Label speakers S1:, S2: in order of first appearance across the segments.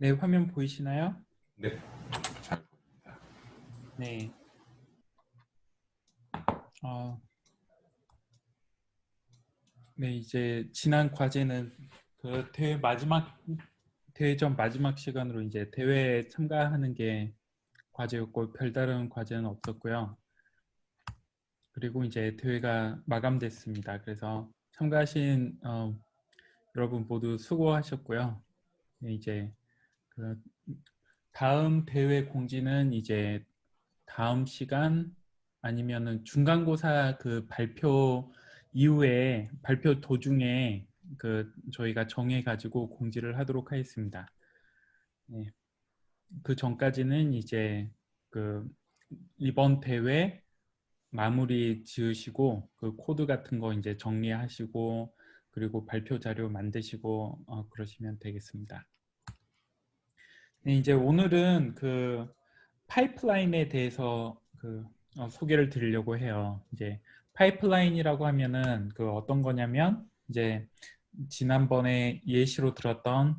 S1: 네, 화면 보이시나요?
S2: 네, 잘 보입니다.
S1: 네. 어, 네, 이제 지난 과제는 그 대회전 마지막 시간으로 이제 대회에 참가하는 게 과제였고 별다른 과제는 없었고요. 그리고 이제 대회가 마감됐습니다. 그래서 참가하신 여러분 모두 수고하셨고요. 네, 이제 그 다음 대회 공지는 이제 다음 시간 아니면은 중간고사 그 발표 이후에 발표 도중에 그 저희가 정해 가지고 공지를 하도록 하겠습니다. 네. 그 전까지는 이제 그 이번 대회 마무리 지으시고 그 코드 같은 거 이제 정리하시고 그리고 발표 자료 만드시고 그러시면 되겠습니다. 네, 이제 오늘은 그 파이프라인에 대해서 소개를 드리려고 해요. 이제 파이프라인이라고 하면은 그 어떤 거냐면 이제 지난번에 예시로 들었던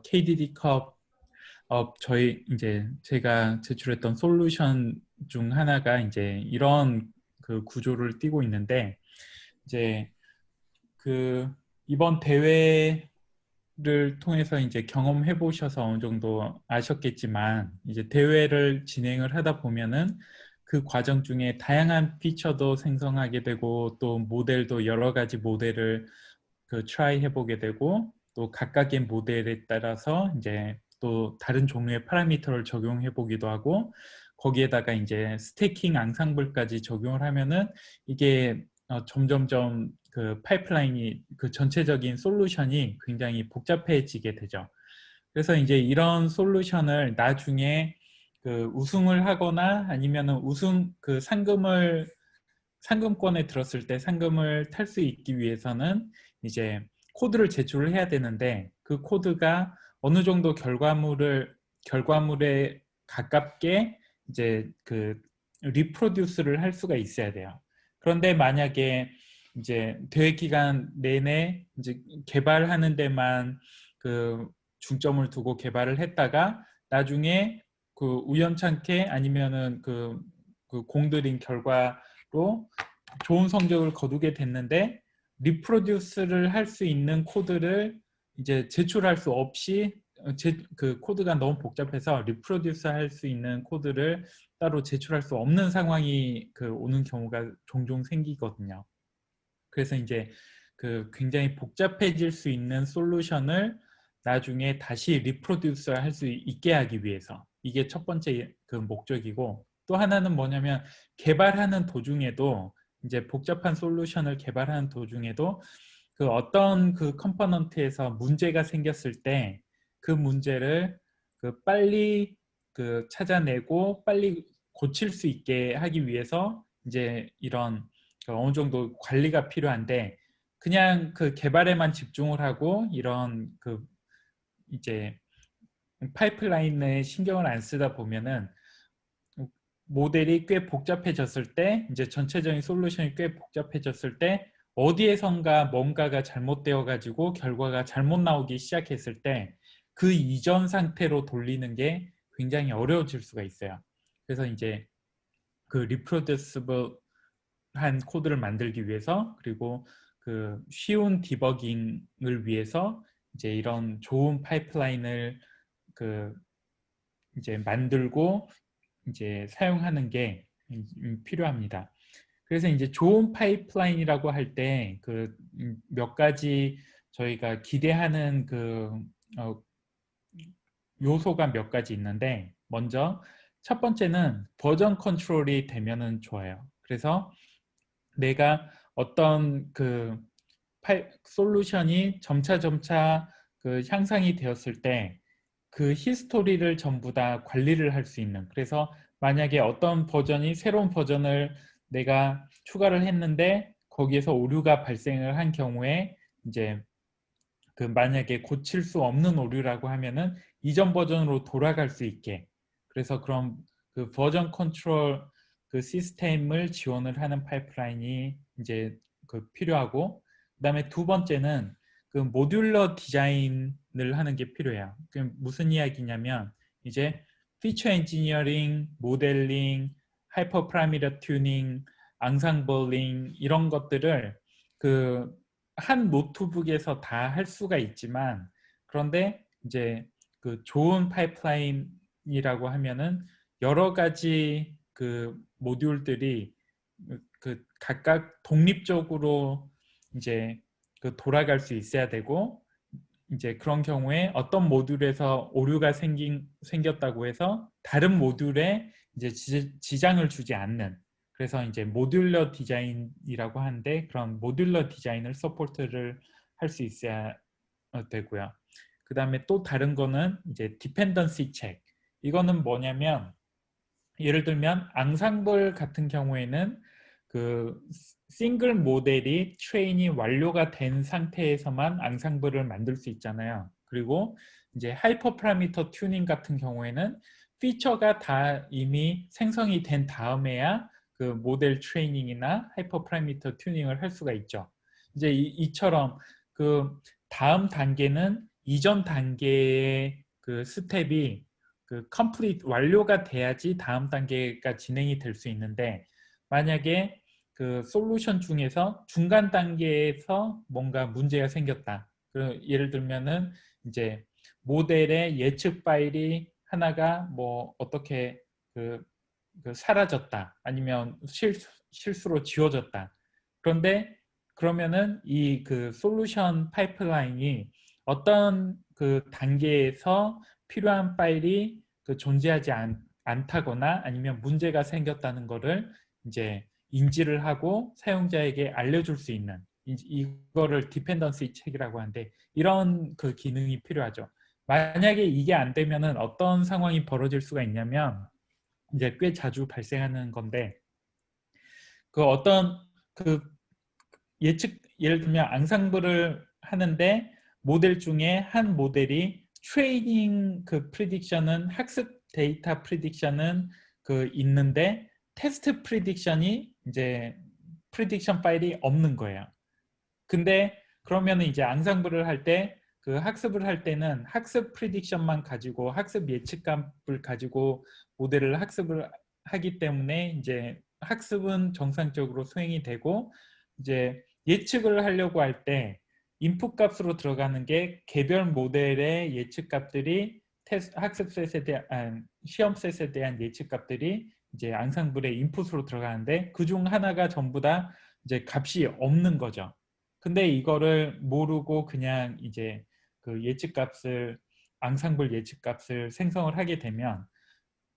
S1: KDD 컵 저희 이제 제가 제출했던 솔루션 중 하나가 이제 이런 그 구조를 띠고 있는데 이제 그 이번 대회를 통해서 이제 경험해 보셔서 어느 정도 아셨겠지만 이제 대회를 진행을 하다 보면은 그 과정 중에 다양한 피처도 생성하게 되고 또 모델도 여러 가지 모델을 트라이 해보게 되고 또 각각의 모델에 따라서 이제 또 다른 종류의 파라미터를 적용해 보기도 하고 거기에다가 이제 스태킹 앙상블까지 적용을 하면은 이게 점점점 그 파이프라인이 그 전체적인 솔루션이 굉장히 복잡해지게 되죠. 그래서 이제 이런 솔루션을 나중에 그 우승을 하거나 아니면은 우승 그 상금권에 들었을 때 상금을 탈 수 있기 위해서는 이제 코드를 제출을 해야 되는데 그 코드가 어느 정도 결과물에 가깝게 이제 그 리프로듀스를 할 수가 있어야 돼요. 그런데 만약에 이제 대회 기간 내내 이제 개발하는 데만 그 중점을 두고 개발을 했다가 나중에 그 우연찮게 아니면은 그 공들인 결과로 좋은 성적을 거두게 됐는데 리프로듀스를 할 수 있는 코드를 이제 제출할 수 없이 그 코드가 너무 복잡해서 리프로듀스 할 수 있는 코드를 따로 제출할 수 없는 상황이 오는 경우가 종종 생기거든요. 그래서 이제 그 굉장히 복잡해질 수 있는 솔루션을 나중에 다시 리프로듀스 할 수 있게 하기 위해서 이게 첫 번째 그 목적이고 또 하나는 뭐냐면 개발하는 도중에도 이제 복잡한 솔루션을 개발하는 도중에도 그 어떤 그 컴포넌트에서 문제가 생겼을 때 그 문제를 그 빨리 그 찾아내고 빨리 고칠 수 있게 하기 위해서 이제 이런 어느 정도 관리가 필요한데 그냥 그 개발에만 집중을 하고 이런 그 이제 파이프라인에 신경을 안 쓰다 보면은 모델이 꽤 복잡해졌을 때 이제 전체적인 솔루션이 꽤 복잡해졌을 때 어디에선가 뭔가가 잘못되어 가지고 결과가 잘못 나오기 시작했을 때 그 이전 상태로 돌리는 게 굉장히 어려워질 수가 있어요. 그래서 이제 그 리프로듀시블 한 코드를 만들기 위해서 그리고 그 쉬운 디버깅을 위해서 이제 이런 좋은 파이프라인을 그 이제 만들고 이제 사용하는 게 필요합니다. 그래서 이제 좋은 파이프라인이라고 할 때 그 몇 가지 저희가 기대하는 어, 요소가 몇 가지 있는데 먼저 첫 번째는 버전 컨트롤이 되면은 좋아요. 그래서 내가 어떤 솔루션이 점차 그 향상이 되었을 때 그 히스토리를 전부 다 관리를 할 수 있는 그래서 만약에 어떤 버전이 새로운 버전을 내가 추가를 했는데 거기에서 오류가 발생을 한 경우에 이제 그 만약에 고칠 수 없는 오류라고 하면은 이전 버전으로 돌아갈 수 있게 그래서 그런 그 버전 컨트롤 그 시스템을 지원을 하는 파이프라인이 이제 그 필요하고 그다음에 두 번째는 그 모듈러 디자인을 하는 게 필요해요. 그 무슨 이야기냐면 이제 피처 엔지니어링, 모델링, 하이퍼 파라미터 튜닝, 앙상블링 이런 것들을 그 한 노트북에서 다 할 수가 있지만, 그런데 이제 그 좋은 파이프라인이라고 하면은 여러 가지 그 모듈들이 그 각각 독립적으로 이제 그 돌아갈 수 있어야 되고, 이제 그런 경우에 어떤 모듈에서 오류가 생겼다고 해서 다른 모듈에 이제 지장을 주지 않는, 그래서 이제 모듈러 디자인이라고 하는데, 그런 모듈러 디자인을 서포트를 할 수 있어야 되고요. 그 다음에 또 다른 거는 이제 디펜던시 체크. 이거는 뭐냐면 예를 들면 앙상블 같은 경우에는 그 싱글 모델이 트레인이 완료가 된 상태에서만 앙상블을 만들 수 있잖아요. 그리고 이제 하이퍼 파라미터 튜닝 같은 경우에는 피처가 다 이미 생성이 된 다음에야 그 모델 트레이닝이나 하이퍼 파라미터 튜닝을 할 수가 있죠. 이제 이처럼 그 다음 단계는 이전 단계의 그 스텝이 그 컴플리트 완료가 돼야지 다음 단계가 진행이 될 수 있는데, 만약에 그 솔루션 중에서 중간 단계에서 뭔가 문제가 생겼다. 예를 들면은 이제 모델의 예측 파일이 하나가 뭐 어떻게 그 사라졌다, 아니면 실수로 지워졌다. 그런데 그러면은 이 그 솔루션 파이프라인이 어떤 그 단계에서 필요한 파일이 그 존재하지 않다거나 아니면 문제가 생겼다는 거를 이제 인지를 하고 사용자에게 알려줄 수 있는, 이거를 디펜던시 체크라고 하는데, 이런 그 기능이 필요하죠. 만약에 이게 안 되면은 어떤 상황이 벌어질 수가 있냐면, 이제 꽤 자주 발생하는 건데, 그 어떤 그 예를 들면 앙상블을 하는데 모델 중에 한 모델이 트레이닝 그 프리딕션은, 학습 데이터 프리딕션은 그 있는데 테스트 프리딕션이 이제 프리딕션 파일이 없는 거예요. 근데 그러면 이제 앙상블을 할 때 그 학습을 할 때는 학습 프리딕션만 가지고, 학습 예측값을 가지고 모델을 학습을 하기 때문에 이제 학습은 정상적으로 수행이 되고, 이제 예측을 하려고 할 때 인풋 값으로 들어가는 게 개별 모델의 예측 값들이 학습 셋에 대한 시험 셋에 대한 예측 값들이 이제 앙상블의 인풋으로 들어가는데, 그중 하나가 전부 다 이제 값이 없는 거죠. 근데 이거를 모르고 그냥 이제 그 예측값을, 앙상블 예측값을 생성을 하게 되면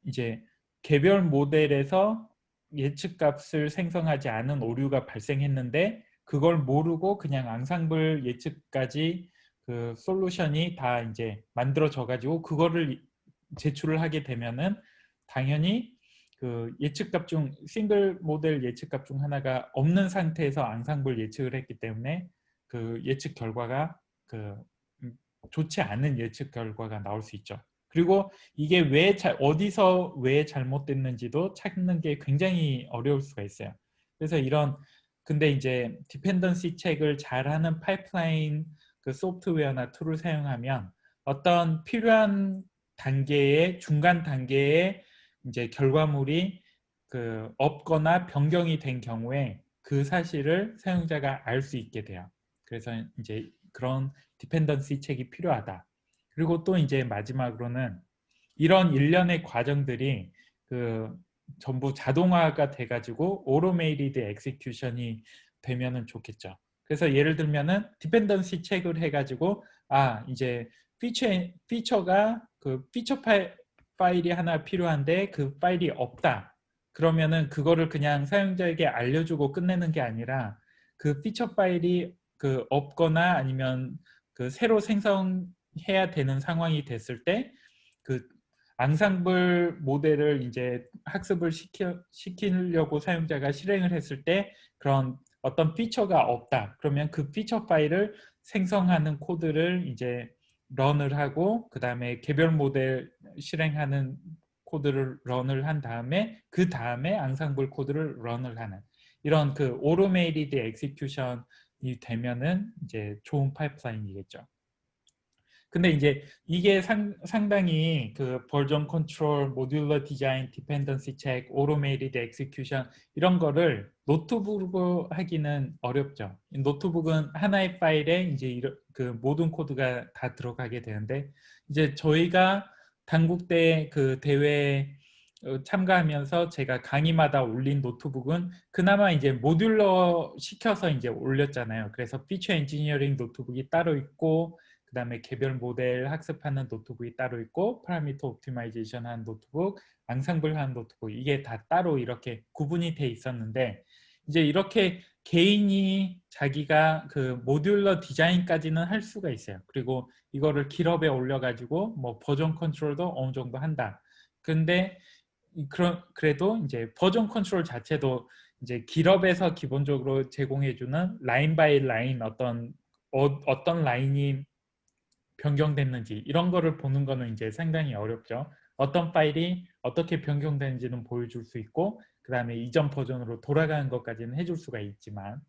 S1: 이제 개별 모델에서 예측값을 생성하지 않은 오류가 발생했는데, 그걸 모르고 그냥 앙상블 예측까지 그 솔루션이 다 이제 만들어져 가지고 그거를 제출을 하게 되면은 당연히 그 예측값 중 싱글 모델 예측값 중 하나가 없는 상태에서 앙상블 예측을 했기 때문에 그 예측 결과가 그 좋지 않은 예측 결과가 나올 수 있죠. 그리고 이게 어디서 왜 잘못됐는지도 찾는 게 굉장히 어려울 수가 있어요. 그래서 근데 이제 디펜던시 체크를 잘하는 파이프라인 그 소프트웨어나 툴을 사용하면 어떤 필요한 단계의 중간 단계에 이제 결과물이 그 없거나 변경이 된 경우에 그 사실을 사용자가 알 수 있게 돼요. 그래서 이제 그런 디펜던시 체크가 필요하다. 그리고 또 이제 마지막으로는 이런 일련의 과정들이 그 전부 자동화가 돼가지고 오토메이티드 엑시큐션이 되면은 좋겠죠. 그래서 예를 들면은 디펜던시 체크를 해가지고 이제 피처가 그 피처 파일이 하나 필요한데 그 파일이 없다. 그러면은 그거를 그냥 사용자에게 알려주고 끝내는 게 아니라 그 피처 파일이 그 없거나 아니면 그 새로 생성해야 되는 상황이 됐을 때 그 앙상블 모델을 이제 학습을 시키려고 사용자가 실행을 했을 때 그런 어떤 피처가 없다. 그러면 그 피처 파일을 생성하는 코드를 이제 런을 하고, 그 다음에 개별 모델 실행하는 코드를 런을 한 다음에 그 다음에 앙상블 코드를 런을 하는, 이런 그 오토메이티드 엑시큐션이 되면은 이제 좋은 파이프라인이겠죠. 근데 이제 이게 상당히 그 버전 컨트롤, 모듈러 디자인, 디펜던시 체크, 오토메이티드 엑시큐션 이런 거를 노트북으로 하기는 어렵죠. 노트북은 하나의 파일에 이제 그 모든 코드가 다 들어가게 되는데 이제 저희가 단국대 그 대회 참가하면서 제가 강의마다 올린 노트북은 그나마 이제 모듈러 시켜서 이제 올렸잖아요. 그래서 피처 엔지니어링 노트북이 따로 있고 그다음에 개별 모델 학습하는 노트북이 따로 있고 파라미터 옵티마이제이션 하는 노트북, 앙상블 하는 노트북 이게 다 따로 이렇게 구분이 돼 있었는데 이제 이렇게 개인이 자기가 그 모듈러 디자인까지는 할 수가 있어요. 그리고 이거를 GitHub에 올려가지고 뭐 버전 컨트롤도 어느 정도 한다. 근데 그래도 이제 버전 컨트롤 자체도 이제 GitHub에서 기본적으로 제공해주는 라인 바이 라인 어떤 라인이 변경됐는지 이런 거를 보는 거는 이제 상당히 어렵죠. 어떤 파일이 어떻게 변경되는지는 보여줄 수 있고 그 다음에 이전 버전으로 돌아가는 것까지는 해줄 수가 있지만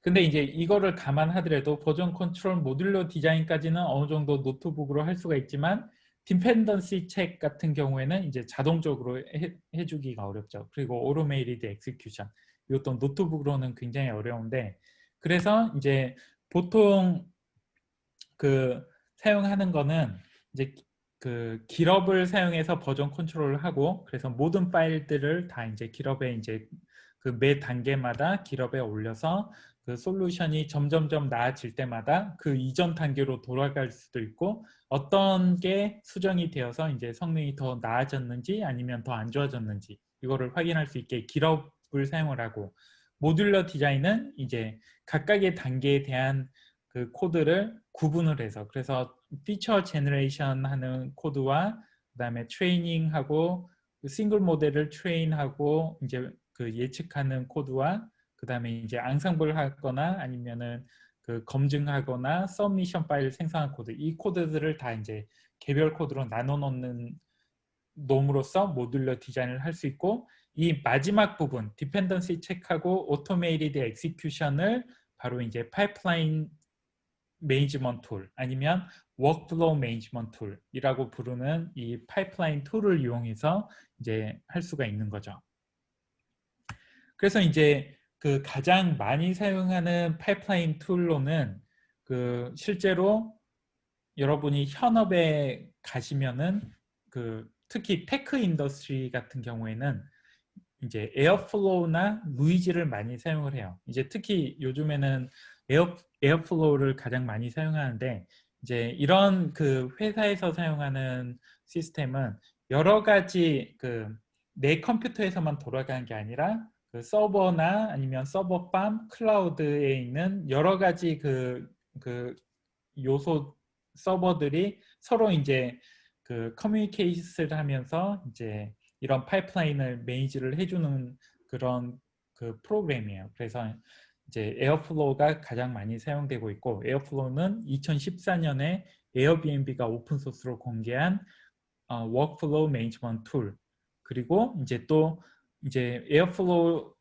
S1: 근데 이제 이거를 감안하더라도 버전 컨트롤 모듈러 디자인까지는 어느 정도 노트북으로 할 수가 있지만 디펜던시 체크 같은 경우에는 이제 자동적으로 해주기가 어렵죠. 그리고 오토메이티드 엑시큐션 이것도 노트북으로는 굉장히 어려운데 그래서 이제 보통 그 사용하는 거는 이제 그 GitHub을 사용해서 버전 컨트롤을 하고 그래서 모든 파일들을 다 이제 GitHub에 이제 그 매 단계마다 GitHub에 올려서 그 솔루션이 점점점 나아질 때마다 그 이전 단계로 돌아갈 수도 있고 어떤 게 수정이 되어서 이제 성능이 더 나아졌는지 아니면 더 안 좋아졌는지 이거를 확인할 수 있게 GitHub을 사용을 하고 모듈러 디자인은 이제 각각의 단계에 대한 그 코드를 구분을 해서 그래서 피처 제너레이션 하는 코드와 그다음에 트레이닝하고 싱글 모델을 트레인하고 이제 그 예측하는 코드와 그다음에 이제 앙상블 하거나 아니면은 그 검증하거나 서미션 파일 생성한 코드 이 코드들을 다 이제 개별 코드로 나눠 놓는 놈으로써 모듈러 디자인을 할 수 있고 이 마지막 부분 디펜던시 체크하고 오토메이티드 엑시큐션을 바로 이제 파이프라인 매니지먼트 툴 아니면 워크플로우 매니지먼트 툴이라고 부르는 이 파이프라인 툴을 이용해서 이제 할 수가 있는 거죠. 그래서 이제 그 가장 많이 사용하는 파이프라인 툴로는 그 실제로 여러분이 현업에 가시면은 그 특히 테크 인더스트리 같은 경우에는 이제 에어플로우나 루이지를 많이 사용을 해요. 이제 특히 요즘에는 에어플로우를 가장 많이 사용하는데 이제 이런 그 회사에서 사용하는 시스템은 여러 가지 그 내 컴퓨터에서만 돌아가는 게 아니라 그 서버나 아니면 서버팜, 클라우드에 있는 여러 가지 그 요소 서버들이 서로 이제 그 커뮤니케이션을 하면서 이제 이런 파이프라인을 매니지를 해주는 그런 그 프로그램이에요. 그래서 이제 에어플로우가 가장 많이 사용되고 있고 에어플로우는 2014년에 에어비앤비가 오픈소스로 공개한 워크플로우 매니지먼트 툴 그리고 이제 또 이제 에어플로우와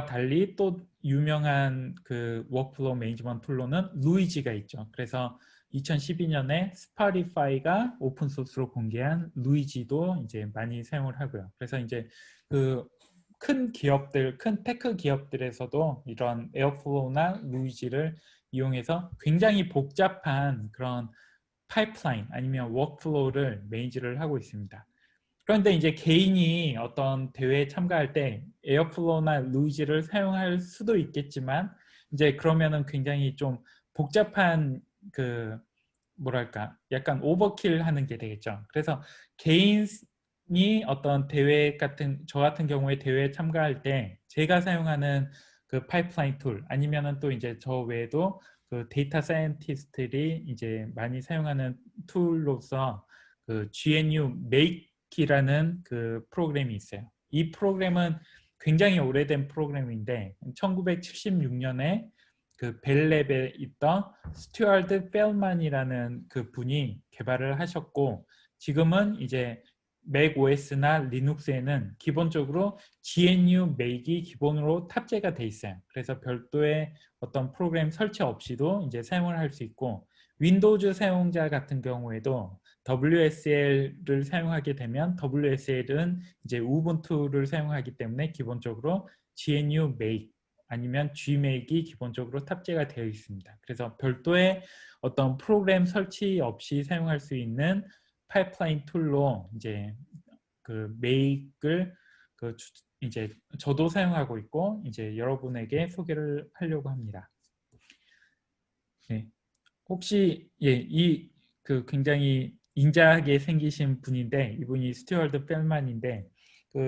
S1: 달리 또 유명한 그 워크플로우 매니지먼트 툴로는 루이지가 있죠. 그래서 2012년에 스파티파이가 오픈소스로 공개한 루이지도 이제 많이 사용을 하고요. 그래서 이제 그 큰 기업들, 큰 테크 기업들에서도 이런 에어플로우나 루이지를 이용해서 굉장히 복잡한 그런 파이프라인 아니면 워크플로우를 매니지를 하고 있습니다. 그런데 이제 개인이 어떤 대회에 참가할 때 에어플로우나 루이지를 사용할 수도 있겠지만 이제 그러면은 굉장히 좀 복잡한 그 뭐랄까 약간 오버킬 하는 게 되겠죠. 그래서 개인이 어떤 대회 같은 저 같은 경우에 대회에 참가할 때 제가 사용하는 그 파이프라인 툴 아니면은 또 이제 저 외에도 그 데이터 사이언티스트들이 이제 많이 사용하는 툴로서 그 GNU Make이라는 그 프로그램이 있어요. 이 프로그램은 굉장히 오래된 프로그램인데 1976년에 그 벨랩에 있던 스튜어트 펠만이라는 그 분이 개발을 하셨고 지금은 이제 맥OS나 리눅스에는 기본적으로 GNU Make이 기본으로 탑재가 돼 있어요. 그래서 별도의 어떤 프로그램 설치 없이도 이제 사용을 할 수 있고, 윈도우즈 사용자 같은 경우에도 WSL을 사용하게 되면 WSL은 이제 우분투를 사용하기 때문에 기본적으로 GNU Make 아니면 Gmake이 기본적으로 탑재가 되어 있습니다. 그래서 별도의 어떤 프로그램 설치 없이 사용할 수 있는 파이프라인 툴로 이제 그 Make을 이제 저도 사용하고 있고 이제 여러분에게 소개를 하려고 합니다. 네. 혹시 이 그 굉장히 인자하게 생기신 분인데, 이분이 스튜어드 펠만인데,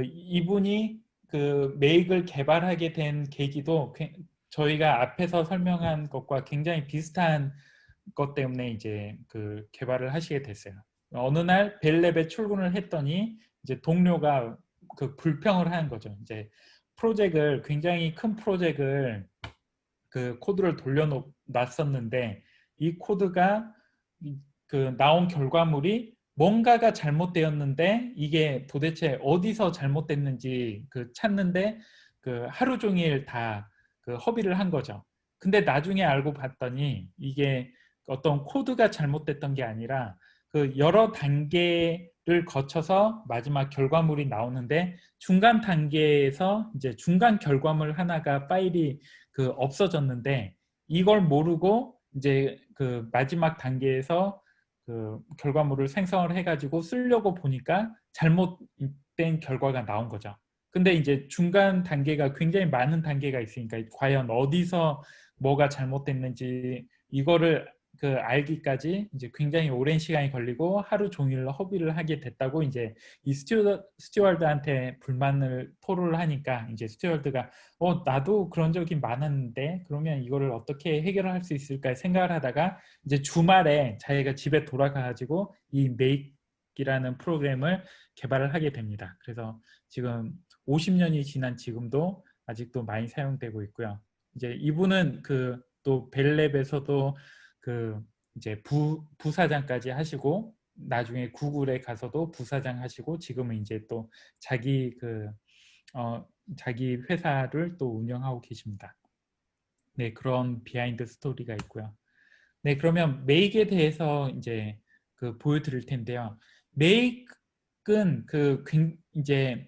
S1: 이분이 그 메이크를 개발하게 된 계기도 저희가 앞에서 설명한 것과 굉장히 비슷한 것 때문에 이제 그 개발을 하시게 됐어요. 어느 날 벨랩에 출근을 했더니 이제 동료가 그 불평을 하는 거죠. 이제 굉장히 큰 프로젝트를 그 코드를 돌려놨었는데 이 코드가 그 나온 결과물이 뭔가가 잘못되었는데 이게 도대체 어디서 잘못됐는지 그 찾는데 그 하루 종일 다 그 허비를 한 거죠. 근데 나중에 알고 봤더니 이게 어떤 코드가 잘못됐던 게 아니라 그 여러 단계를 거쳐서 마지막 결과물이 나오는데 중간 단계에서 이제 중간 결과물 하나가 파일이 그 없어졌는데 이걸 모르고 이제 그 마지막 단계에서 그 결과물을 생성을 해가지고 쓰려고 보니까 잘못된 결과가 나온 거죠. 근데 이제 중간 단계가 굉장히 많은 단계가 있으니까 과연 어디서 뭐가 잘못됐는지 이거를 그 알기까지 이제 굉장히 오랜 시간이 걸리고 하루 종일 허비를 하게 됐다고 이제 이 스튜어드한테 불만을 토로를 하니까 이제 스튜어드가 나도 그런 적이 많았는데 그러면 이거를 어떻게 해결할 수 있을까 생각을 하다가 이제 주말에 자기가 집에 돌아가가지고 이 메이크이라는 프로그램을 개발을 하게 됩니다. 그래서 지금 50년이 지난 지금도 아직도 많이 사용되고 있고요. 이제 이분은 그 또 벨랩에서도 그 이제 부사장까지 하시고 나중에 구글에 가서도 부사장 하시고 지금은 이제 또 자기 자기 회사를 또 운영하고 계십니다. 네, 그런 비하인드 스토리가 있고요. 네, 그러면 메이크에 대해서 이제 그 보여드릴 텐데요. 메이크는 이제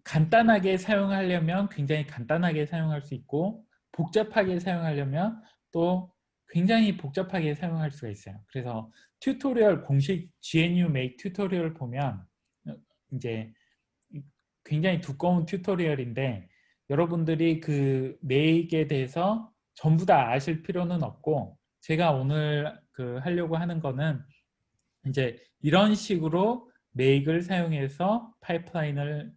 S1: 간단하게 사용하려면 굉장히 간단하게 사용할 수 있고 복잡하게 사용하려면 또 굉장히 복잡하게 사용할 수가 있어요. 그래서 튜토리얼 공식 GNU Make 튜토리얼 보면 이제 굉장히 두꺼운 튜토리얼인데 여러분들이 그 Make에 대해서 전부 다 아실 필요는 없고 제가 오늘 하려고 하는 거는 이제 이런 식으로 Make을 사용해서 파이프라인을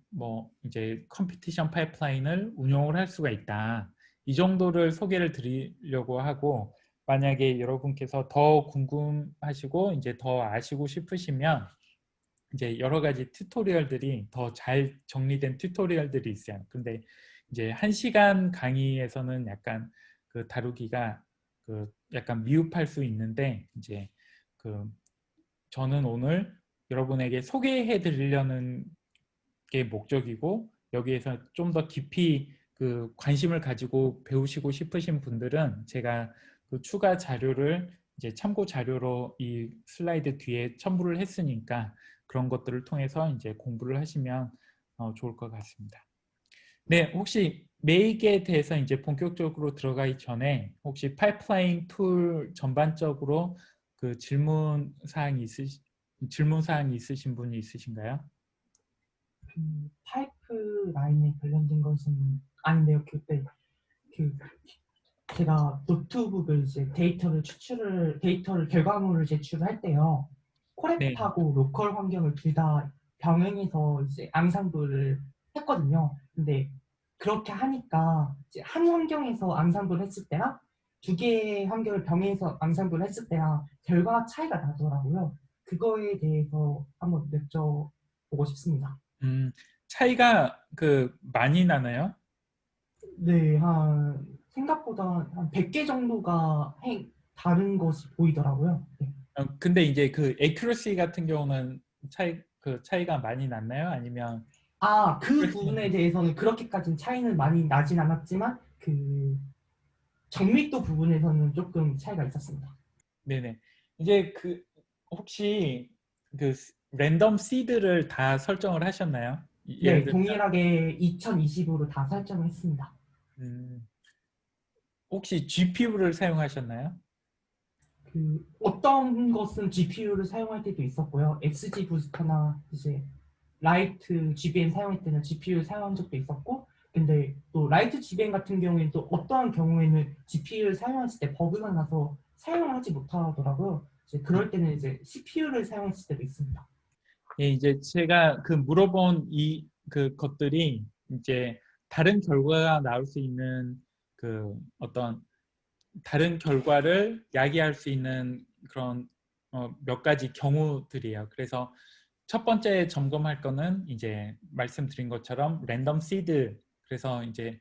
S1: 이제 컴피티션 파이프라인을 운용을 할 수가 있다. 이 정도를 소개를 드리려고 하고 만약에 여러분께서 더 궁금하시고 이제 더 아시고 싶으시면 이제 여러 가지 튜토리얼들이 더 잘 정리된 튜토리얼들이 있어요. 근데 이제 1시간 강의에서는 약간 다루기가 약간 미흡할 수 있는데 이제 저는 오늘 여러분에게 소개해 드리려는 게 목적이고 여기에서 좀 더 깊이 관심을 가지고 배우시고 싶으신 분들은 제가 추가 자료를 이제 참고 자료로 이 슬라이드 뒤에 첨부를 했으니까 그런 것들을 통해서 이제 공부를 하시면 좋을 것 같습니다. 네, 혹시 메이크에 대해서 이제 본격적으로 들어가기 전에 혹시 파이프라인 툴 전반적으로 질문 사항이 있으신 분이 있으신가요?
S3: 파이프 라인에 관련된 것은 아닌데요. 그때 그 제가 노트북을 이제 데이터를 결과물을 제출할 때요.
S1: 네,
S3: 코렉트하고 로컬 환경을 둘 다 병행해서 이제 앙상블을 했거든요. 근데 그렇게 하니까 이제 한 환경에서 앙상블을 했을 때랑 두 개의 환경을 병행해서 앙상블을 했을 때랑 결과 차이가 나더라고요. 그거에 대해서 한번 여쭤보고 싶습니다.
S1: 차이가 많이 나나요?
S3: 네, 생각보다 한 100개 정도가 다른 것이 보이더라고요. 네.
S1: 근데 이제 그 accuracy 같은 경우는 그 차이가 많이 났나요? 아니면
S3: 그 부분에 대해서는 그렇게까지는 차이는 많이 나진 않았지만 그 정밀도 부분에서는 조금 차이가 있었습니다.
S1: 네네. 이제 그 혹시 그 랜덤 시드를 다 설정을 하셨나요? 예를
S3: 네,
S1: 들면
S3: 동일하게 2020으로 다 설정을 했습니다.
S1: 음, 혹시 GPU를 사용하셨나요?
S3: 그 어떤 것은 GPU를 사용할 때도 있었고요. XG 부스터나 이제 라이트 GBM 사용할 때는 GPU 사용한 적도 있었고, 근데 또 라이트 GBM 같은 경우에는 또 어떠한 경우에는 GPU를 사용했을 때 버그가 나서 사용을 하지 못하더라고요. 이제 그럴 때는 이제 CPU를 사용했을 때도 있습니다.
S1: 예, 이제 제가 그 물어본 이 그 것들이 이제 다른 결과가 나올 수 있는 그 어떤 다른 결과를 야기할 수 있는 그런 몇 가지 경우들이에요. 그래서 첫 번째 점검할 거는 이제 말씀드린 것처럼 랜덤 시드. 그래서 이제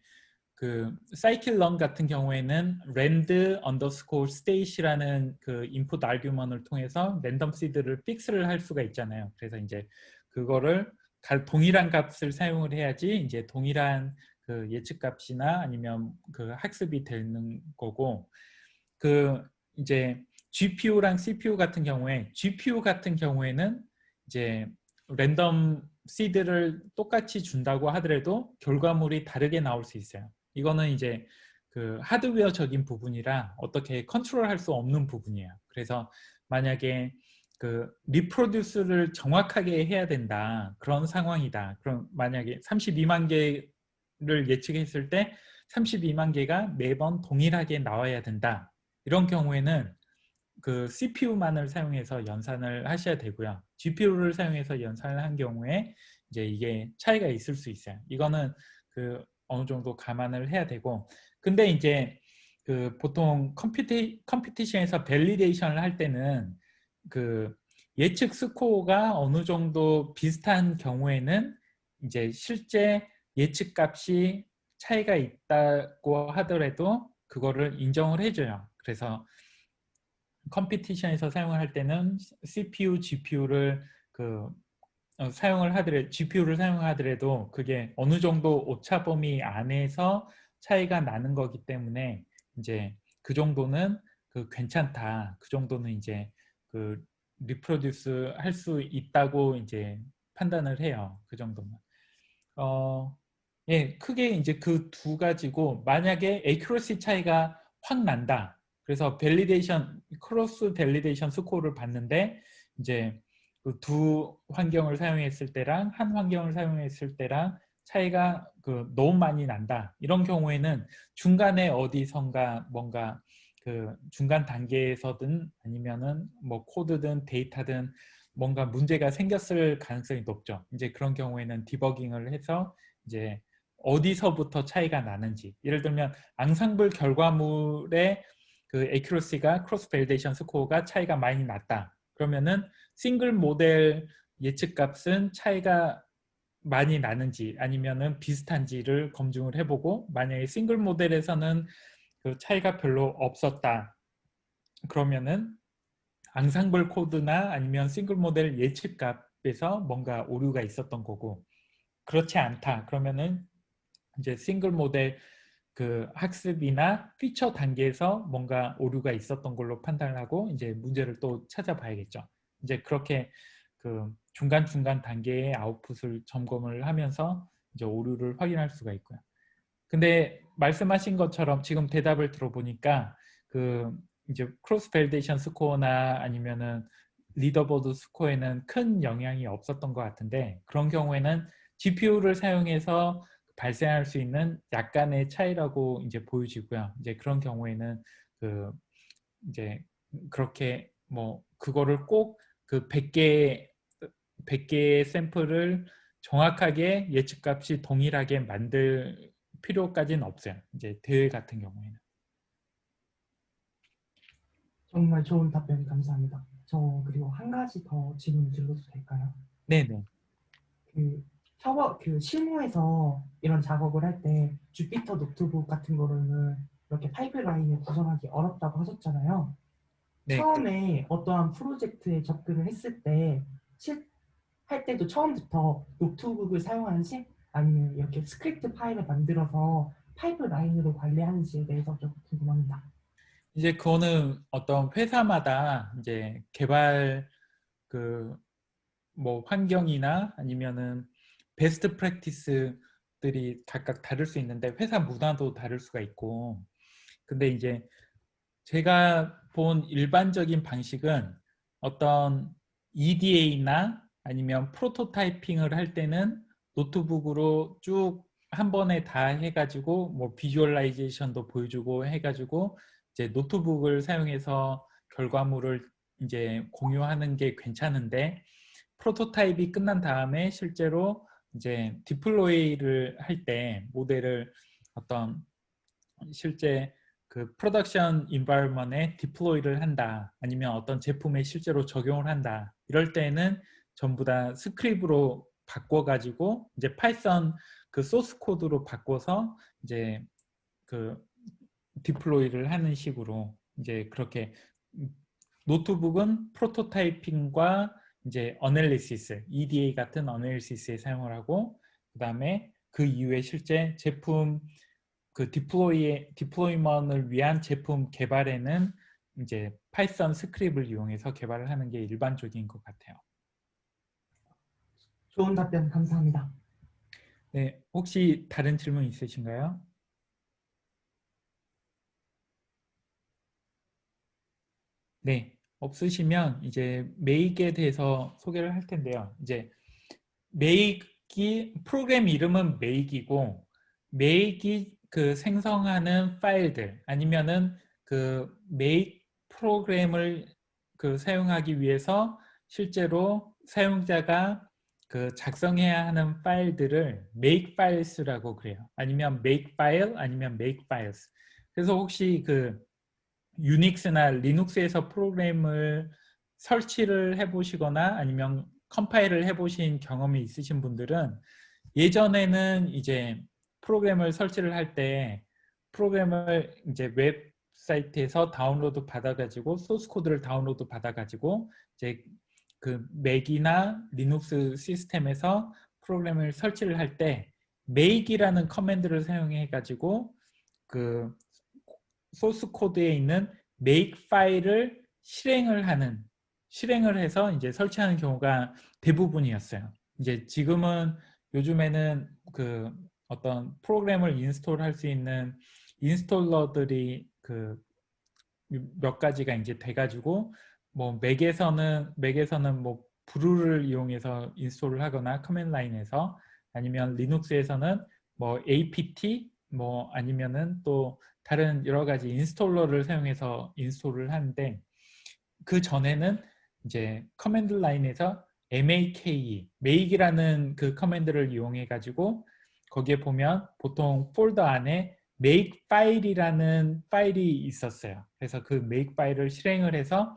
S1: 그 사이클런 같은 경우에는 rand underscore state이라는 그 인풋 아규먼을 통해서 랜덤 시드를 픽스를 할 수가 있잖아요. 그래서 이제 그거를 동일한 값을 사용을 해야지 이제 동일한 그 예측 값이나 아니면 그 학습이 되는 거고, 그 이제 GPU랑 CPU 같은 경우에는 이제 랜덤 시드를 똑같이 준다고 하더라도 결과물이 다르게 나올 수 있어요. 이거는 이제 그 하드웨어적인 부분이라 어떻게 컨트롤할 수 없는 부분이에요. 그래서 만약에 그 리프로듀스를 정확하게 해야 된다, 그런 상황이다. 그럼 만약에 32만 개를 예측했을 때 32만 개가 매번 동일하게 나와야 된다. 이런 경우에는 그 CPU만을 사용해서 연산을 하셔야 되고요. GPU를 사용해서 연산을 한 경우에 이제 이게 차이가 있을 수 있어요. 이거는 그 어느 정도 감안을 해야 되고, 근데 이제 그 보통 컴퓨테이션에서 밸리데이션을 할 때는 그 예측 스코어가 어느 정도 비슷한 경우에는 이제 실제 예측 값이 차이가 있다고 하더라도 그거를 인정을 해줘요. 그래서 컴피티션에서 사용을 할 때는 CPU, GPU를 사용을 하더라도 GPU를 사용하더라도 그게 어느 정도 오차 범위 안에서 차이가 나는 거기 때문에 이제 그 정도는 그 괜찮다. 그 정도는 이제 그 리프로듀스 할 수 있다고 이제 판단을 해요. 그 정도는. 예, 크게 이제 그 두 가지고, 만약에 accuracy 차이가 확 난다. 그래서 크로스 밸리데이션 스코어를 봤는데 이제 그 두 환경을 사용했을 때랑 한 환경을 사용했을 때랑 차이가 그 너무 많이 난다. 이런 경우에는 중간에 어디선가 뭔가 그 중간 단계에서든 아니면은 뭐 코드든 데이터든 뭔가 문제가 생겼을 가능성이 높죠. 이제 그런 경우에는 디버깅을 해서 이제 어디서부터 차이가 나는지, 예를 들면 앙상블 결과물의 그 accuracy가 크로스 밸리데이션 스코어가 차이가 많이 났다. 그러면은 싱글 모델 예측 값은 차이가 많이 나는지 아니면은 비슷한지를 검증을 해보고, 만약에 싱글 모델에서는 그 차이가 별로 없었다. 그러면은 앙상블 코드나 아니면 싱글 모델 예측 값에서 뭔가 오류가 있었던 거고, 그렇지 않다. 그러면은 이제 싱글 모델 그 학습이나 피처 단계에서 뭔가 오류가 있었던 걸로 판단을 하고 이제 문제를 또 찾아봐야겠죠. 이제 그렇게 그 중간중간 단계의 아웃풋을 점검을 하면서 이제 오류를 확인할 수가 있고요. 근데 말씀하신 것처럼 지금 대답을 들어보니까 그 이제 크로스 밸리데이션 스코어나 아니면은 리더보드 스코어에는 큰 영향이 없었던 것 같은데, 그런 경우에는 GPU를 사용해서 발생할 수 있는 약간의 차이라고 이제 보여지고요. 이제 그런 경우에는 그 이제 그렇게 뭐 그거를 꼭 그 100개의 샘플을 정확하게 예측값이 동일하게 만들 필요까지는 없어요. 이제 대회 같은 경우에는.
S3: 정말 좋은 답변 감사합니다. 저 그리고 한 가지 더 질문 드려도 될까요?
S1: 네네.
S3: 그 실무에서 이런 작업을 할 때 주피터 노트북 같은 거로는 이렇게 파이프라인을 구성하기 어렵다고 하셨잖아요.
S1: 네.
S3: 처음에 어떠한 프로젝트에 접근을 했을 때 할 때도 처음부터 노트북을 사용하는지 아니면 이렇게 스크립트 파일을 만들어서 파이프라인으로 관리하는지에 대해서 좀 궁금합니다.
S1: 이제 그거는 어떤 회사마다 이제 개발 그 뭐 환경이나 아니면은 베스트 프랙티스들이 각각 다를 수 있는데 회사 문화도 다를 수가 있고, 근데 이제 제가 본 일반적인 방식은 어떤 EDA나 아니면 프로토타이핑을 할 때는 노트북으로 쭉 한 번에 다 해가지고 뭐 비주얼라이제이션도 보여주고 해가지고 이제 노트북을 사용해서 결과물을 이제 공유하는 게 괜찮은데, 프로토타입이 끝난 다음에 실제로 이제 디플로이를 할 때 모델을 어떤 실제 그 프로덕션 인바이러먼트에 디플로이를 한다, 아니면 어떤 제품에 실제로 적용을 한다, 이럴 때는 전부 다 스크립으로 바꿔가지고 이제 파이썬 그 소스 코드로 바꿔서 이제 그 디플로이를 하는 식으로 이제 그렇게 노트북은 프로토타이핑과 이제 어널리시스, EDA 같은 어널리시스에 사용을 하고, 그다음에 그 이후에 실제 제품 그 디플로이먼트를 위한 제품 개발에는 이제 파이썬 스크립을 이용해서 개발을 하는 게 일반적인 것 같아요.
S3: 좋은 답변 감사합니다.
S1: 네, 혹시 다른 질문 있으신가요? 네, 없으시면 이제 메이크에 대해서 소개를 할 텐데요. 이제 메이크이 프로그램 이름은 메이크이고, 메이크이 그 생성하는 파일들 아니면은 그 메이크 프로그램을 그 사용하기 위해서 실제로 사용자가 그 작성해야 하는 파일들을 make files라고 그래요. 아니면 make file 아니면 make files. 그래서 혹시 그 유닉스나 리눅스에서 프로그램을 설치를 해보시거나 아니면 컴파일을 해보신 경험이 있으신 분들은 예전에는 이제 프로그램을 설치를 할 때 프로그램을 이제 웹사이트에서 다운로드 받아가지고 소스 코드를 다운로드 받아가지고 이제 그 맥이나 리눅스 시스템에서 프로그램을 설치를 할 때 make이라는 커맨드를 사용해 가지고 그 소스 코드에 있는 make 파일을 실행을 해서 이제 설치하는 경우가 대부분이었어요. 이제 지금은 요즘에는 그 어떤 프로그램을 인스톨할 수 있는 인스톨러들이 그 몇 가지가 이제 돼가지고 뭐 맥에서는 뭐 브루를 이용해서 인스톨을 하거나 커맨드 라인에서, 아니면 리눅스에서는 뭐 apt 뭐 아니면은 또 다른 여러 가지 인스톨러를 사용해서 인스톨을 하는데, 그 전에는 이제 커맨드 라인에서 make이라는 그 커맨드를 이용해 가지고 거기에 보면 보통 폴더 안에 make 파일이라는 파일이 있었어요. 그래서 그 make 파일을 실행을 해서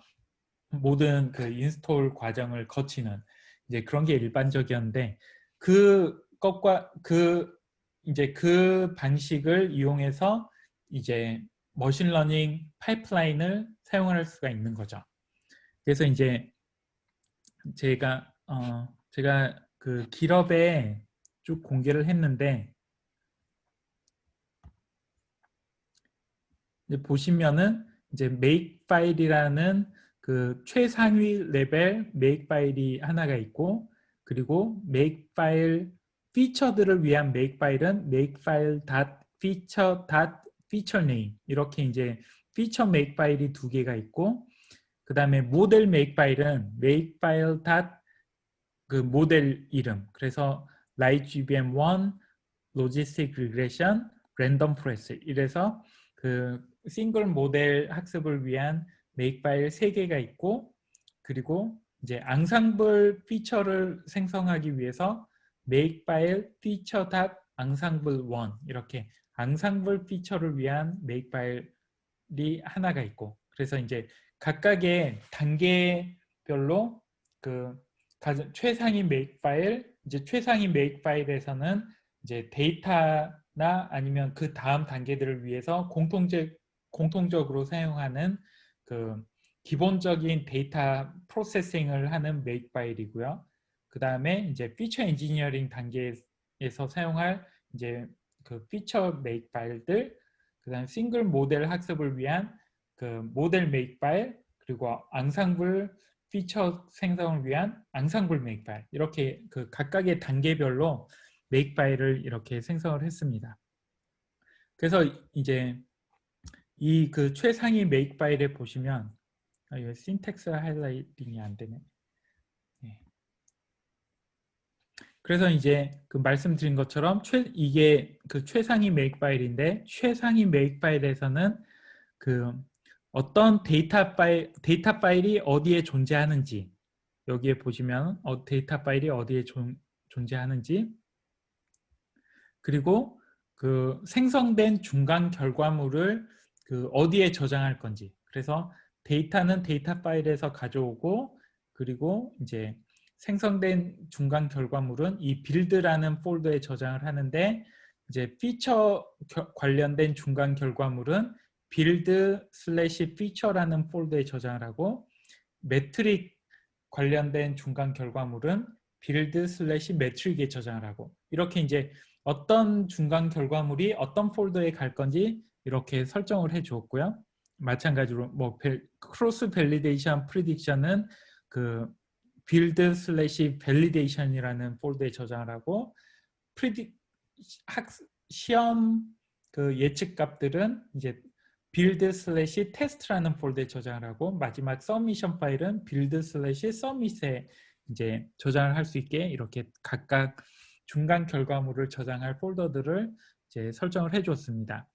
S1: 모든 그 인스톨 과정을 거치는 이제 그런 게 일반적이었는데, 그 것과 그 이제 그 방식을 이용해서 이제 머신러닝 파이프라인을 사용할 수가 있는 거죠. 그래서 이제 제가 그 GitHub에 쭉 공개를 했는데, 이제 보시면은 이제 make 파일이라는 그 최상위 레벨 make 파일이 하나가 있고, 그리고 make 파일 피처들을 위한 make 파일은 make file feature feature name, 이렇게 이제 피처 make 파일이 두 개가 있고, 그 다음에 모델 make 파일은 make file 그 모델 이름, 그래서 lightgbm1, logistic regression, random forest, 이래서 그 싱글 모델 학습을 위한 make 파일 3개가 있고, 그리고 이제 앙상블 피처를 생성하기 위해서 make 파일 feature ensemble 1, 이렇게 앙상블 피처를 위한 make 파일이 하나가 있고, 그래서 이제 각각의 단계별로 그 최상위 make 파일, 이제 최상위 make 파일에서는 이제 데이터나 아니면 그 다음 단계들을 위해서 공통적으로 사용하는 그 기본적인 데이터 프로세싱을 하는 make 파일이고요. 그 다음에 이제 피처 엔지니어링 단계에서 사용할 이제 그 피처 메이크 파일들, 그 다음 싱글 모델 학습을 위한 그 모델 메이크 파일, 그리고 앙상블 피처 생성을 위한 앙상블 메이크 파일, 이렇게 그 각각의 단계별로 메이크 파일을 이렇게 생성을 했습니다. 그래서 이제 이 그 최상위 메이크 파일에 보시면 이거 신텍스 하이라이팅이 안 되네. 네. 그래서 이제 그 말씀드린 것처럼 이게 그 최상위 메이크 파일인데, 최상위 메이크 파일에서는 그 어떤 데이터 파일이 어디에 존재하는지, 여기에 보시면 데이터 파일이 어디에 존재하는지, 그리고 그 생성된 중간 결과물을 그 어디에 저장할 건지. 그래서 데이터는 데이터 파일에서 가져오고, 그리고 이제 생성된 중간 결과물은 이 빌드라는 폴더에 저장을 하는데, 이제 피처 관련된 중간 결과물은 빌드 슬래시 피처라는 폴더에 저장을 하고, 매트릭 관련된 중간 결과물은 빌드 슬래시 매트릭에 저장을 하고, 이렇게 이제 어떤 중간 결과물이 어떤 폴더에 갈 건지 이렇게 설정을 해 주었고요. 마찬가지로 뭐 크로스 밸리데이션 프리딕션은 그 빌드 슬래시 밸리데이션이라는 폴더에 저장을 하고, 시험 그 예측 값들은 이제 빌드 슬래시 테스트라는 폴더에 저장을 하고, 마지막 서미션 파일은 빌드 슬래시 서밋에 이제 저장을 할 수 있게 이렇게 각각 중간 결과물을 저장할 폴더들을 이제 설정을 해줬습니다.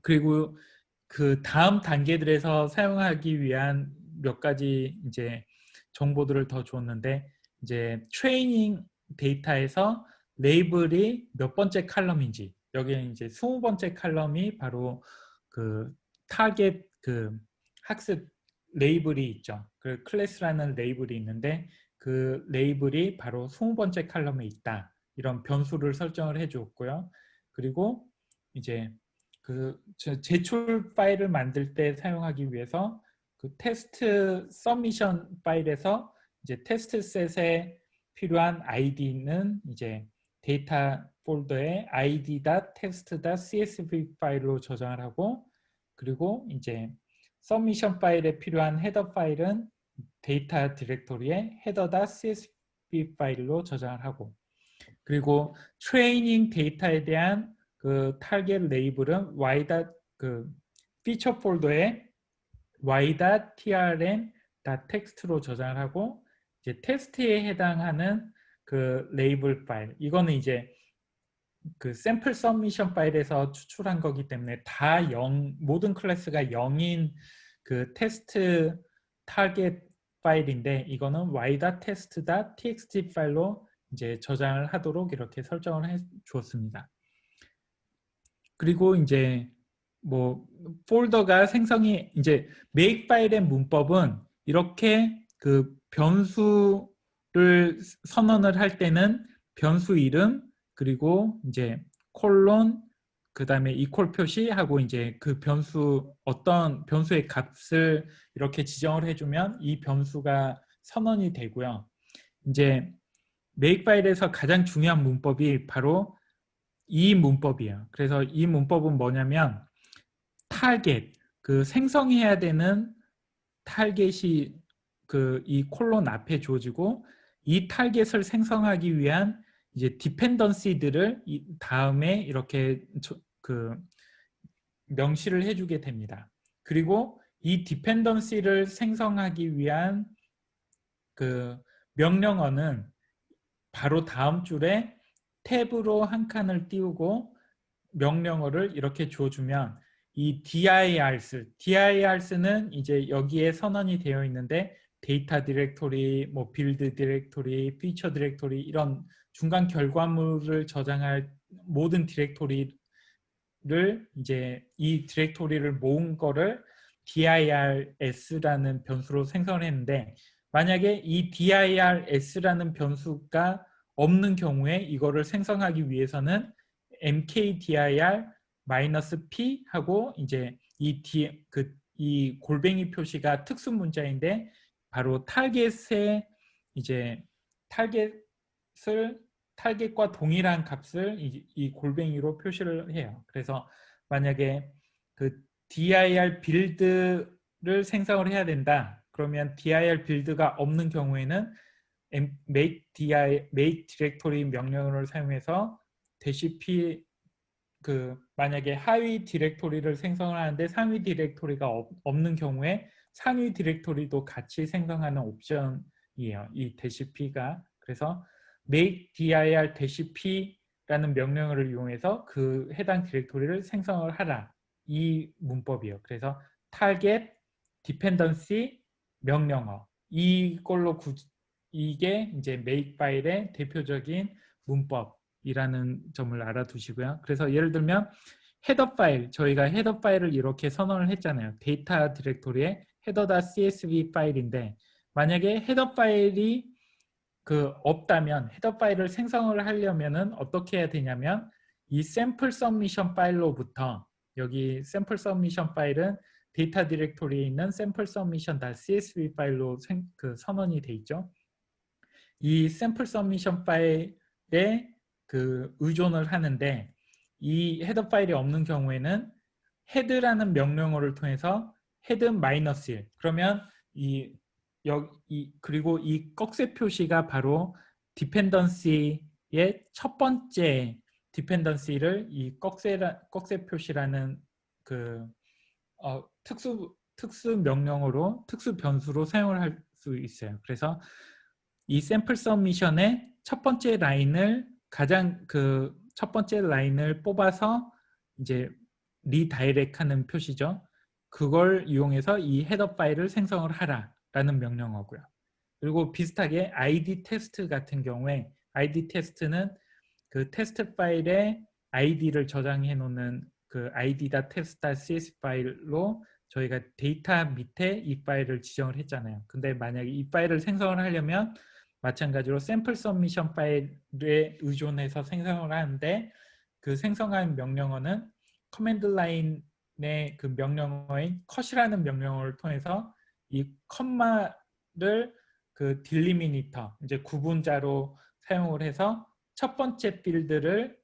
S1: 그리고 그 다음 단계들에서 사용하기 위한 몇 가지 이제 정보들을 더 줬는데, 이제 트레이닝 데이터에서 레이블이 몇 번째 칼럼인지, 여기에 이제 20번째 칼럼이 바로 그 타겟 그 학습 레이블이 있죠. 그 클래스라는 레이블이 있는데, 그 레이블이 바로 20번째 칼럼에 있다, 이런 변수를 설정을 해줬고요. 그리고 이제 그 제출 파일을 만들 때 사용하기 위해서 그 테스트 서미션 파일에서 이제 테스트 셋에 필요한 아이디는 이제 데이터 폴더에 id.test.csv 파일로 저장을 하고, 그리고 이제 서미션 파일에 필요한 헤더 파일은 데이터 디렉토리에 header.csv 파일로 저장을 하고, 그리고 트레이닝 데이터에 대한 그 타겟 레이블은 그 피처 폴더에 y.trn.txt로 저장을 하고, 이제 테스트에 해당하는 그 레이블 파일, 이거는 이제 그 샘플 서미션 파일에서 추출한 거기 때문에 다 모든 클래스가 0인 그 테스트 타겟 파일인데, 이거는 y.test.txt 파일로 이제 저장을 하도록 이렇게 설정을 해 주었습니다. 그리고 이제 뭐 폴더가 생성이, 이제 make 파일의 문법은 이렇게 그 변수를 선언을 할 때는 변수 이름, 그리고 이제 콜론, 그 다음에 이퀄 표시하고, 이제 그 변수 어떤 변수의 값을 이렇게 지정을 해주면 이 변수가 선언이 되고요. 이제 make 파일에서 가장 중요한 문법이 바로 이 문법이에요. 그래서 이 문법은 뭐냐면 타겟, 그 생성해야 되는 타겟이 그 이 콜론 앞에 주어지고, 이 타겟을 생성하기 위한 이제 디펜던시들을 다음에 이렇게 그 명시를 해주게 됩니다. 그리고 이 디펜던시를 생성하기 위한 그 명령어는 바로 다음 줄에 탭으로 한 칸을 띄우고 명령어를 이렇게 주어주면, 이 dirs는 이제 여기에 선언이 되어 있는데, 데이터 디렉토리, 뭐 빌드 디렉토리, 피처 디렉토리, 이런 중간 결과물을 저장할 모든 디렉토리를 이제 이 디렉토리를 모은 거를 dirs라는 변수로 생성을 했는데, 만약에 이 dirs라는 변수가 없는 경우에 이거를 생성하기 위해서는 mkdir-p 하고, 이제 이 골뱅이 표시가 특수 문자인데 바로 타겟의 이제 타겟과 동일한 값을 이 골뱅이로 표시를 해요. 그래서 만약에 그 dir 빌드를 생성을 해야 된다. 그러면 dir 빌드가 없는 경우에는 make 디렉토리 명령어를 사용해서 -p 만약에 하위 디렉토리를 생성을 하는데 상위 디렉토리가 없는 경우에 상위 디렉토리도 같이 생성하는 옵션이에요. 이 -p가. 그래서 make dir -p라는 명령어를 이용해서 그 해당 디렉토리를 생성을 하라. 이 문법이에요. 그래서 target, dependency, 명령어. 이게 이제 make 파일의 대표적인 문법이라는 점을 알아두시고요. 그래서 예를 들면 헤더 파일, 저희가 헤더 파일을 이렇게 선언을 했잖아요. 데이터 디렉토리에 header.csv 파일인데 만약에 헤더 파일이 없다면 헤더 파일을 생성을 하려면은 어떻게 해야 되냐면 이 샘플 서미션 파일로부터 여기 샘플 서미션 파일은 데이터 디렉토리에 있는 샘플 서미션.csv 파일로 선언이 돼 있죠. 이 샘플 서미션 파일에 의존을 하는데 이 헤더 파일이 없는 경우에는 head라는 명령어를 통해서 head -1 그러면 그리고 이 꺽쇠 표시가 바로 dependency의 첫 번째 dependency를 이 꺽쇠 표시라는 특수 명령어로 특수 변수로 사용을 할 수 있어요. 그래서 이 샘플 서미션의 첫 번째 라인을 첫 번째 라인을 뽑아서 이제 리다이렉트하는 표시죠. 그걸 이용해서 이 헤더 파일을 생성을 하라라는 명령어고요. 그리고 비슷하게 id 테스트 같은 경우에 id 테스트는 그 테스트 파일에 id를 저장해 놓는 그 id.test.cs 파일로 저희가 데이터 밑에 이 파일을 지정을 했잖아요. 근데 만약에 이 파일을 생성을 하려면 마찬가지로 샘플 서미션 파일에 의존해서 생성을 하는데 그 생성한 명령어는 커맨드 라인의 그 명령어인 컷이라는 명령어를 통해서 이 컴마를 그 딜리미니터 이제 구분자로 사용을 해서 첫 번째 필드를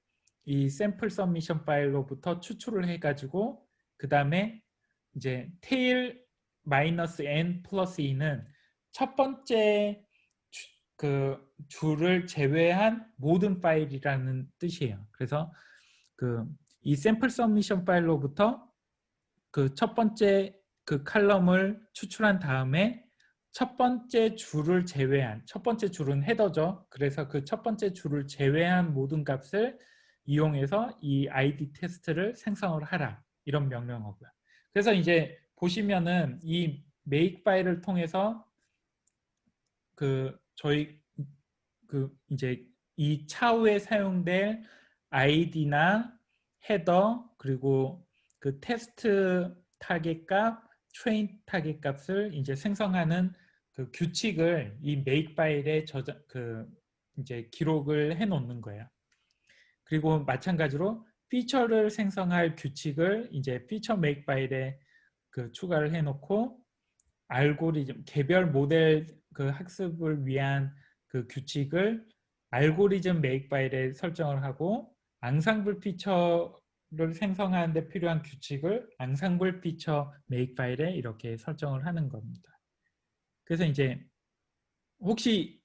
S1: 이 샘플 서미션 파일로부터 추출을 해가지고 그 다음에 이제 tail -n 플러스 2는 첫 번째 줄을 제외한 모든 파일이라는 뜻이에요. 그래서 이 샘플 서미션 파일로부터 그 첫 번째 그 칼럼을 추출한 다음에 첫 번째 줄을 제외한 첫 번째 줄은 헤더죠. 그래서 그 첫 번째 줄을 제외한 모든 값을 이용해서 이 id 테스트를 생성을 하라 이런 명령어고요. 그래서 이제 보시면은 이 make 파일을 통해서 저희 이제 이 차후에 사용될 id나 헤더 그리고 그 테스트 타겟 값, 트레인 타겟 값을 이제 생성하는 그 규칙을 이 make 파일에 이제 기록을 해 놓는 거예요. 그리고 마찬가지로 피처를 생성할 규칙을 이제 피처 make 파일에 추가를 해 놓고 알고리즘 개별 모델 학습을 위한 그 규칙을 알고리즘 make 파일에 설정을 하고 앙상블 피처를 생성하는 데 필요한 규칙을 앙상블 피처 make 파일에 이렇게 설정을 하는 겁니다. 그래서 이제 혹시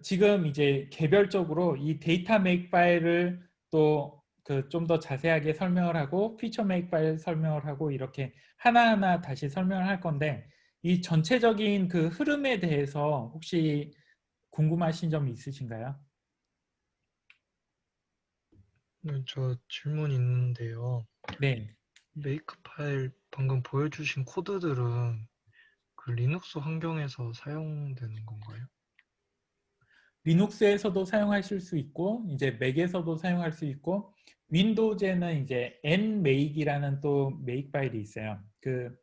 S1: 지금 이제 개별적으로 이 데이터 make 파일을 또 좀 더 자세하게 설명을 하고 피처 make 파일 설명을 하고 이렇게 하나하나 다시 설명을 할 건데 이 전체적인 그 흐름에 대해서 혹시 궁금하신 점 있으신가요?
S4: 네, 저 질문 있는데요.
S1: 네.
S4: 메이크 파일 방금 보여주신 코드들은 그 리눅스 환경에서 사용되는 건가요?
S1: 리눅스에서도 사용하실 수 있고 이제 맥에서도 사용할 수 있고 윈도우즈에는 이제 nmake이라는 또 make 파일이 있어요. 그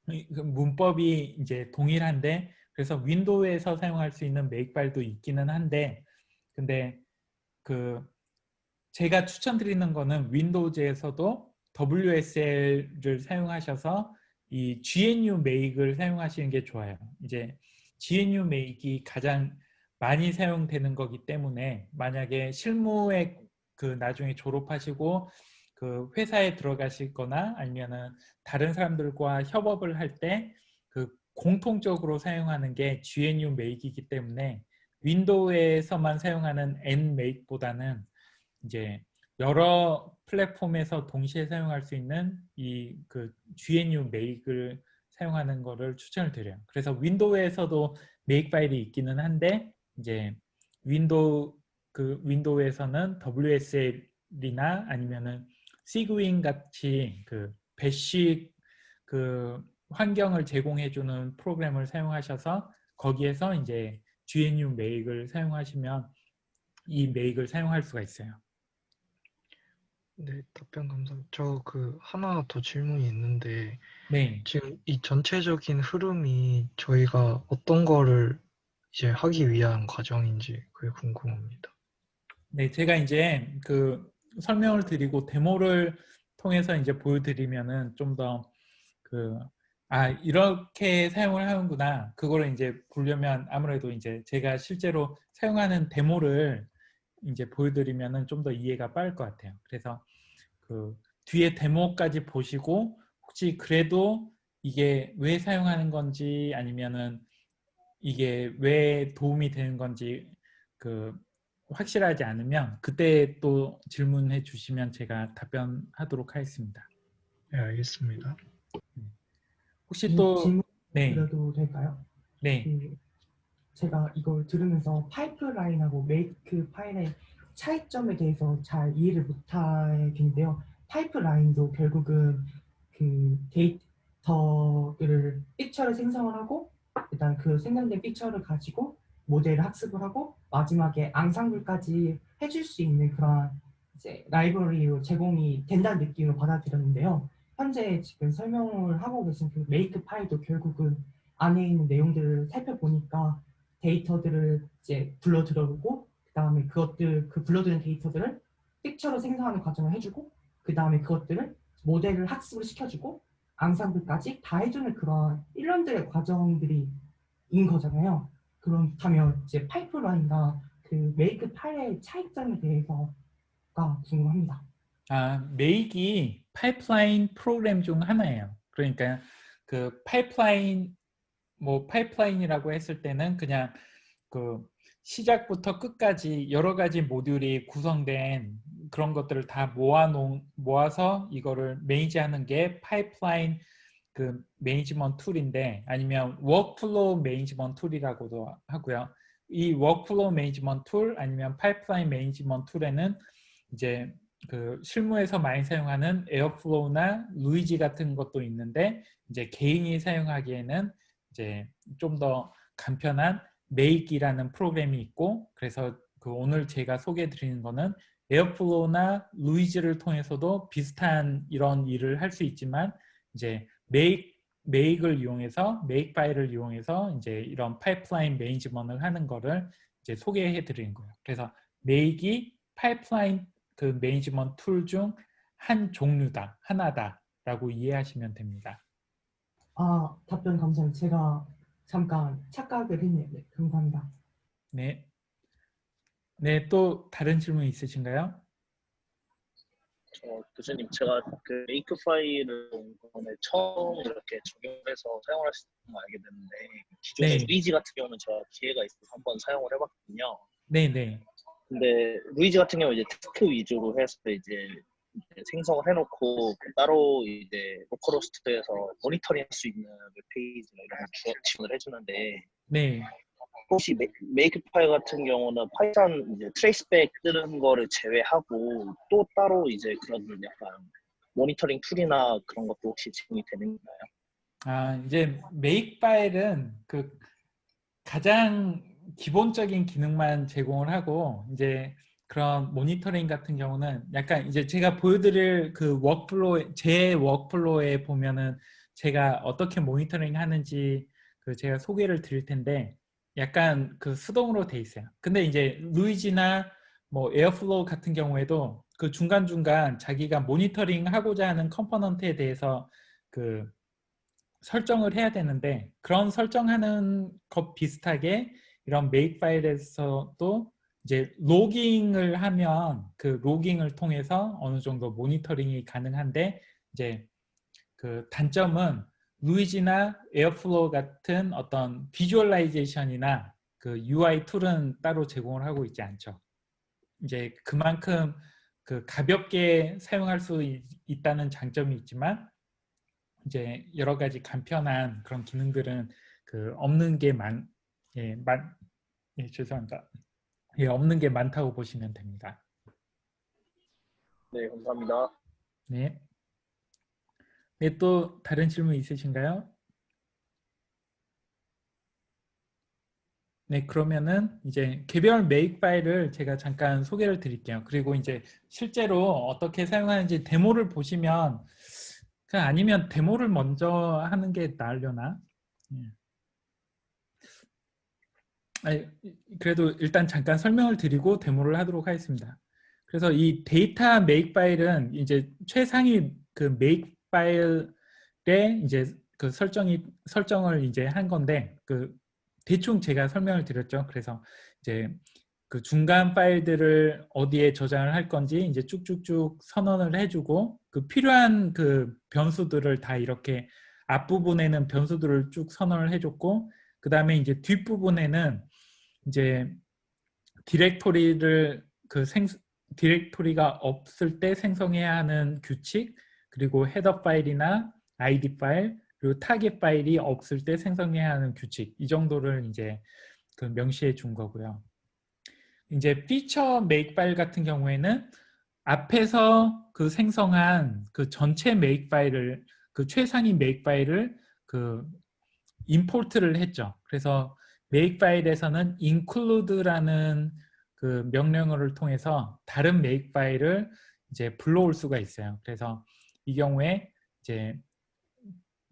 S1: 문법이 이제 동일한데 그래서 윈도우에서 사용할 수 있는 make 파일도 있기는 한데 근데 제가 추천드리는 거는 윈도우즈에서도 WSL을 사용하셔서 이 GNU make을 사용하시는 게 좋아요. 이제 GNU make이 가장 많이 사용되는 거기 때문에 만약에 실무에 그 나중에 졸업하시고 그 회사에 들어가시거나 아니면은 다른 사람들과 협업을 할 때 그 공통적으로 사용하는 게 GNU Make이기 때문에 윈도우에서만 사용하는 NMake보다는 이제 여러 플랫폼에서 동시에 사용할 수 있는 이 그 GNU Make을 사용하는 거를 추천을 드려요. 그래서 윈도우에서도 Make 파일이 있기는 한데 이제 윈도우에서는 WSL이나 아니면은 시그윈 같이 그 배식 그 환경을 제공해주는 프로그램을 사용하셔서 거기에서 이제 GNU Make을 사용하시면 이 Make을 사용할 수가 있어요.
S4: 네, 답변 감사합니다. 저 그 하나 더 질문이 있는데
S1: 네,
S4: 지금 이 전체적인 흐름이 저희가 어떤 거를 이제 하기 위한 과정인지 그게 궁금합니다.
S1: 네, 제가 이제 그 설명을 드리고 데모를 통해서 이제 보여드리면은 좀 더 그 이렇게 사용을 하는구나. 그거를 이제 보려면 아무래도 이제 제가 실제로 사용하는 데모를 이제 보여드리면은 좀 더 이해가 빠를 것 같아요. 그래서 그 뒤에 데모까지 보시고 혹시 그래도 이게 왜 사용하는 건지 아니면은 이게 왜 도움이 되는 건지 그 확실하지 않으면 그때 또 질문해 주시면 제가 답변하도록 하겠습니다.
S4: 네, 알겠습니다.
S1: 혹시 또
S3: 질문
S1: 네,
S3: 드려도 될까요?
S1: 네,
S3: 그 제가 이걸 들으면서 파이프라인하고 메이크 파일의 차이점에 대해서 잘 이해를 못하겠는데요. 파이프라인도 결국은 그 데이터를 픽처를 생성을 하고 일단 그 생성된 픽처를 가지고 모델을 학습을 하고 마지막에 앙상블까지 해줄 수 있는 그런 이제 라이브러리로 제공이 된다는 느낌으로 받아들였는데요. 현재 지금 설명을 하고 계신 그 메이크 파일도 결국은 안에 있는 내용들을 살펴보니까 데이터들을 이제 불러 들어오고 그다음에 그 불러들인 데이터들을 픽처로 생성하는 과정을 해주고 그다음에 그것들을 모델을 학습을 시켜주고 앙상블까지 다 해주는 그런 일련들의 과정들이 인 거잖아요. 그렇다면 이제 파이프라인과 그 메이크 파일의 차이점에 대해서가 궁금합니다.
S1: 메이크이 파이프라인 프로그램 중 하나예요. 그러니까 그 파이프라인이라고 했을 때는 그냥 그 시작부터 끝까지 여러 가지 모듈이 구성된 그런 것들을 다 모아서 이거를 매니지하는 게 파이프라인 그 매니지먼트 툴인데 아니면 워크플로우 매니지먼트 툴이라고도 하고요. 이 워크플로우 매니지먼트 툴 아니면 파이프라인 매니지먼트 툴에는 이제 그 실무에서 많이 사용하는 에어플로우나 루이지 같은 것도 있는데 이제 개인이 사용하기에는 이제 좀 더 간편한 메이크이라는 프로그램이 있고 그래서 그 오늘 제가 소개해 드리는 거는 에어플로우나 루이지를 통해서도 비슷한 이런 일을 할 수 있지만 이제 메이크를 이용해서 메이크 파일을 이용해서 이제 이런 파이프라인 매니지먼트를 하는 거를 이제 소개해 드리는 거예요. 그래서 메이크이 파이프라인 그 매니지먼트 툴 중 한 종류다, 하나다라고 이해하시면 됩니다.
S3: 답변 감사합니다. 제가 잠깐 착각을 했네요. 네, 감사합니다.
S1: 네, 네, 또 다른 질문 있으신가요?
S5: 교수님, 제가 그 메이크 파일을 이번에 처음 이렇게 적용해서 사용할 수 있는 걸 알게 됐는데 기존에
S1: 네,
S5: 루이지 같은 경우는 제가 기회가 있어서 한번 사용을 해봤거든요.
S1: 네, 네,
S5: 근데 루이지 같은 경우 이제 텍스트 위주로 해서 이제 생성을 해놓고 따로 이제 로컬호스트에서 모니터링할 수 있는 웹페이지나 이런 걸 지원을 해주는데
S1: 네.
S5: 혹시 메이크 파일 같은 경우는 파이썬 이제 트레이스백 뜨는 거를 제외하고 또 따로 이제 그런 약간 모니터링 툴이나 그런 것도 혹시 제공이 되는 건가요?
S1: 이제 메이크 파일은 그 가장 기본적인 기능만 제공을 하고 이제 그런 모니터링 같은 경우는 약간 이제 제가 보여드릴 그 제 워크플로우에 보면은 제가 어떻게 모니터링 하는지 그 제가 소개를 드릴 텐데 약간 그 수동으로 돼 있어요. 근데 이제 루이지나 뭐 에어플로우 같은 경우에도 그 중간중간 자기가 모니터링 하고자 하는 컴포넌트에 대해서 그 설정을 해야 되는데 그런 설정하는 것 비슷하게 이런 make 파일에서도 이제 로깅을 하면 그 로깅을 통해서 어느 정도 모니터링이 가능한데 이제 그 단점은 루이지나 에어플로우 같은 어떤 비주얼라이제이션이나 그 UI 툴은 따로 제공을 하고 있지 않죠. 이제 그만큼 그 가볍게 사용할 수 있다는 장점이 있지만 이제 여러 가지 간편한 그런 기능들은 그 없는 게 죄송합니다. 예, 없는 게 많다고 보시면 됩니다.
S5: 네, 감사합니다.
S1: 네. 네, 또 다른 질문 있으신가요? 네, 그러면은 이제 개별 make 파일을 제가 잠깐 소개를 드릴게요. 그리고 이제 실제로 어떻게 사용하는지 데모를 보시면 그냥 아니면 데모를 먼저 하는 게 나으려나? 아니, 그래도 일단 잠깐 설명을 드리고 데모를 하도록 하겠습니다. 그래서 이 데이터 make 파일은 이제 최상위 그 make 파일에 이제 그 설정을 이제 한 건데 그 대충 제가 설명을 드렸죠. 그래서 이제 그 중간 파일들을 어디에 저장을 할 건지 이제 쭉쭉쭉 선언을 해주고 그 필요한 그 변수들을 다 이렇게 앞부분에는 변수들을 쭉 선언을 해줬고 그 다음에 이제 뒷부분에는 이제 디렉토리를 디렉토리가 없을 때 생성해야 하는 규칙 그리고 헤더 파일이나 id 파일 그리고 타겟 파일이 없을 때 생성해야 하는 규칙 이 정도를 이제 그 명시해 준 거고요. 이제 피처 메이크 파일 같은 경우에는 앞에서 그 생성한 그 전체 메이크 파일을 그 최상위 메이크 파일을 그 임포트를 했죠. 그래서 메이크 파일에서는 include라는 그 명령어를 통해서 다른 메이크 파일을 이제 불러올 수가 있어요. 그래서 이 경우에 이제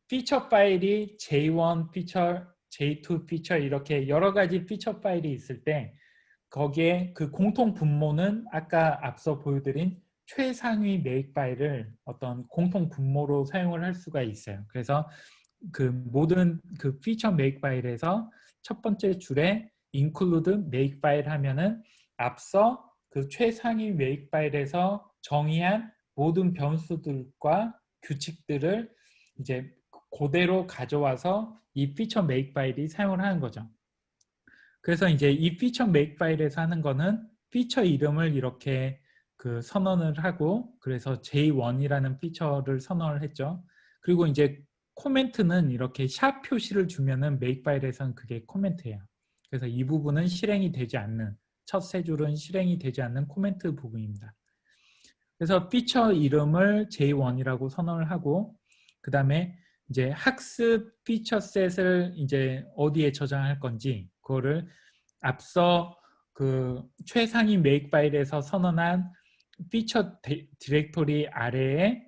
S1: 피처 파일이 J1 피처, J2 피처 이렇게 여러 가지 피처 파일이 있을 때 거기에 그 공통 분모는 아까 앞서 보여드린 최상위 메이크 파일을 어떤 공통 분모로 사용을 할 수가 있어요. 그래서 그 모든 그 피처 메이크 파일에서 첫 번째 줄에 include make 파일 하면은 앞서 그 최상위 메이크 파일에서 정의한 모든 변수들과 규칙들을 이제 그대로 가져와서 이 피처 메이크 파일이 사용을 하는 거죠. 그래서 이제 이 피처 메이크 파일에서 하는 거는 피처 이름을 이렇게 그 선언을 하고 그래서 J1이라는 피처를 선언을 했죠. 그리고 이제 코멘트는 이렇게 샵 표시를 주면은 메이크 파일에서는 그게 코멘트예요. 그래서 이 부분은 실행이 되지 않는 첫 세 줄은 실행이 되지 않는 코멘트 부분입니다. 그래서 피처 이름을 J1이라고 선언을 하고 그 다음에 이제 학습 피처 셋을 이제 어디에 저장할 건지 그거를 앞서 그 최상위 메이크 파일에서 선언한 피처 디렉토리 아래에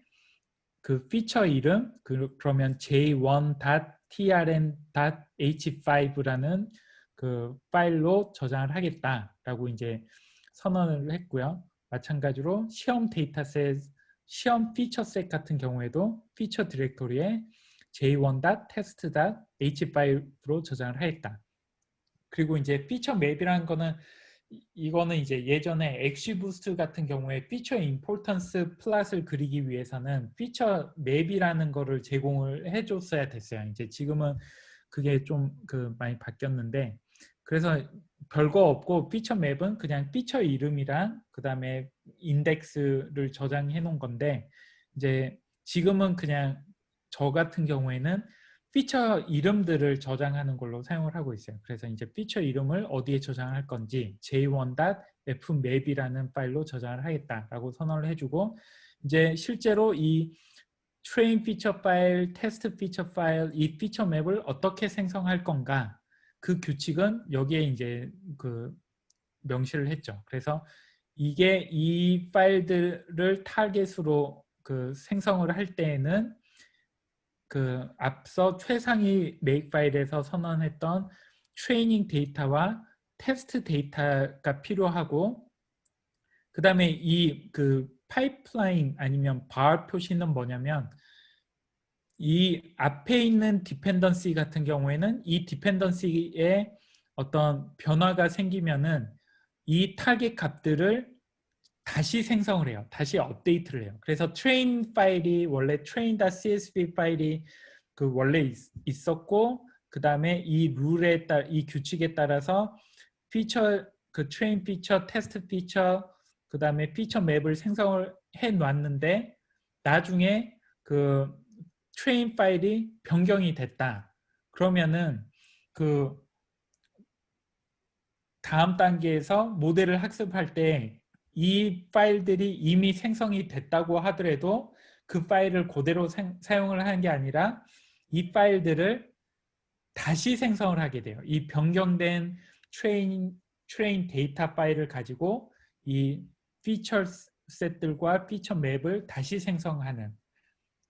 S1: 그 피처 이름 그러면 j1.trn.h5라는 그 파일로 저장을 하겠다라고 이제 선언을 했고요. 마찬가지로 시험 데이터셋, 시험 피처셋 같은 경우에도 피처 디렉토리에 j1.test.h5로 저장을 하겠다. 그리고 이제 피처 맵이라는 거는 이거는 이제 예전에 엑시부스트 같은 경우에 피처 임포턴스 플랫을 그리기 위해서는 피처 맵이라는 거를 제공을 해줬어야 됐어요. 이제 지금은 그게 좀 그 많이 바뀌었는데 그래서 별거 없고 피처 맵은 그냥 피처 이름이랑 그 다음에 인덱스를 저장해 놓은 건데 이제 지금은 그냥 저 같은 경우에는 피처 이름들을 저장하는 걸로 사용을 하고 있어요. 그래서 이제 피처 이름을 어디에 저장할 건지 j1.fmap이라는 파일로 저장을 하겠다라고 선언을 해주고 이제 실제로 이 train 피처 파일, test 피처 파일, 이 피처 맵을 어떻게 생성할 건가 그 규칙은 여기에 이제 그 명시를 했죠. 그래서 이게 이 파일들을 타겟으로 그 생성을 할 때에는 그 앞서 최상위 메이크 파일에서 선언했던 트레이닝 데이터와 테스트 데이터가 필요하고 그 다음에 이 그 파이프라인 아니면 bar 표시는 뭐냐면 이 앞에 있는 디펜던시 같은 경우에는 이 디펜던시의 어떤 변화가 생기면은 이 타겟 값들을 다시 생성을 해요. 다시 업데이트를 해요. 그래서 train 파일이 원래 train.csv 파일이 그 원래 있었고 그 다음에 이 룰에 따라 이 규칙에 따라서 피처 그 train 피처, 테스트 피처 그 다음에 피처 맵을 생성을 해 놨는데 나중에 그 train 파일이 변경이 됐다. 그러면은 그 다음 단계에서 모델을 학습할 때 이 파일들이 이미 생성이 됐다고 하더라도 그 파일을 그대로 사용을 하는 게 아니라 이 파일들을 다시 생성을 하게 돼요. 이 변경된 트레인 데이터 파일을 가지고 이 피처 셋들과 피처 맵을 다시 생성하는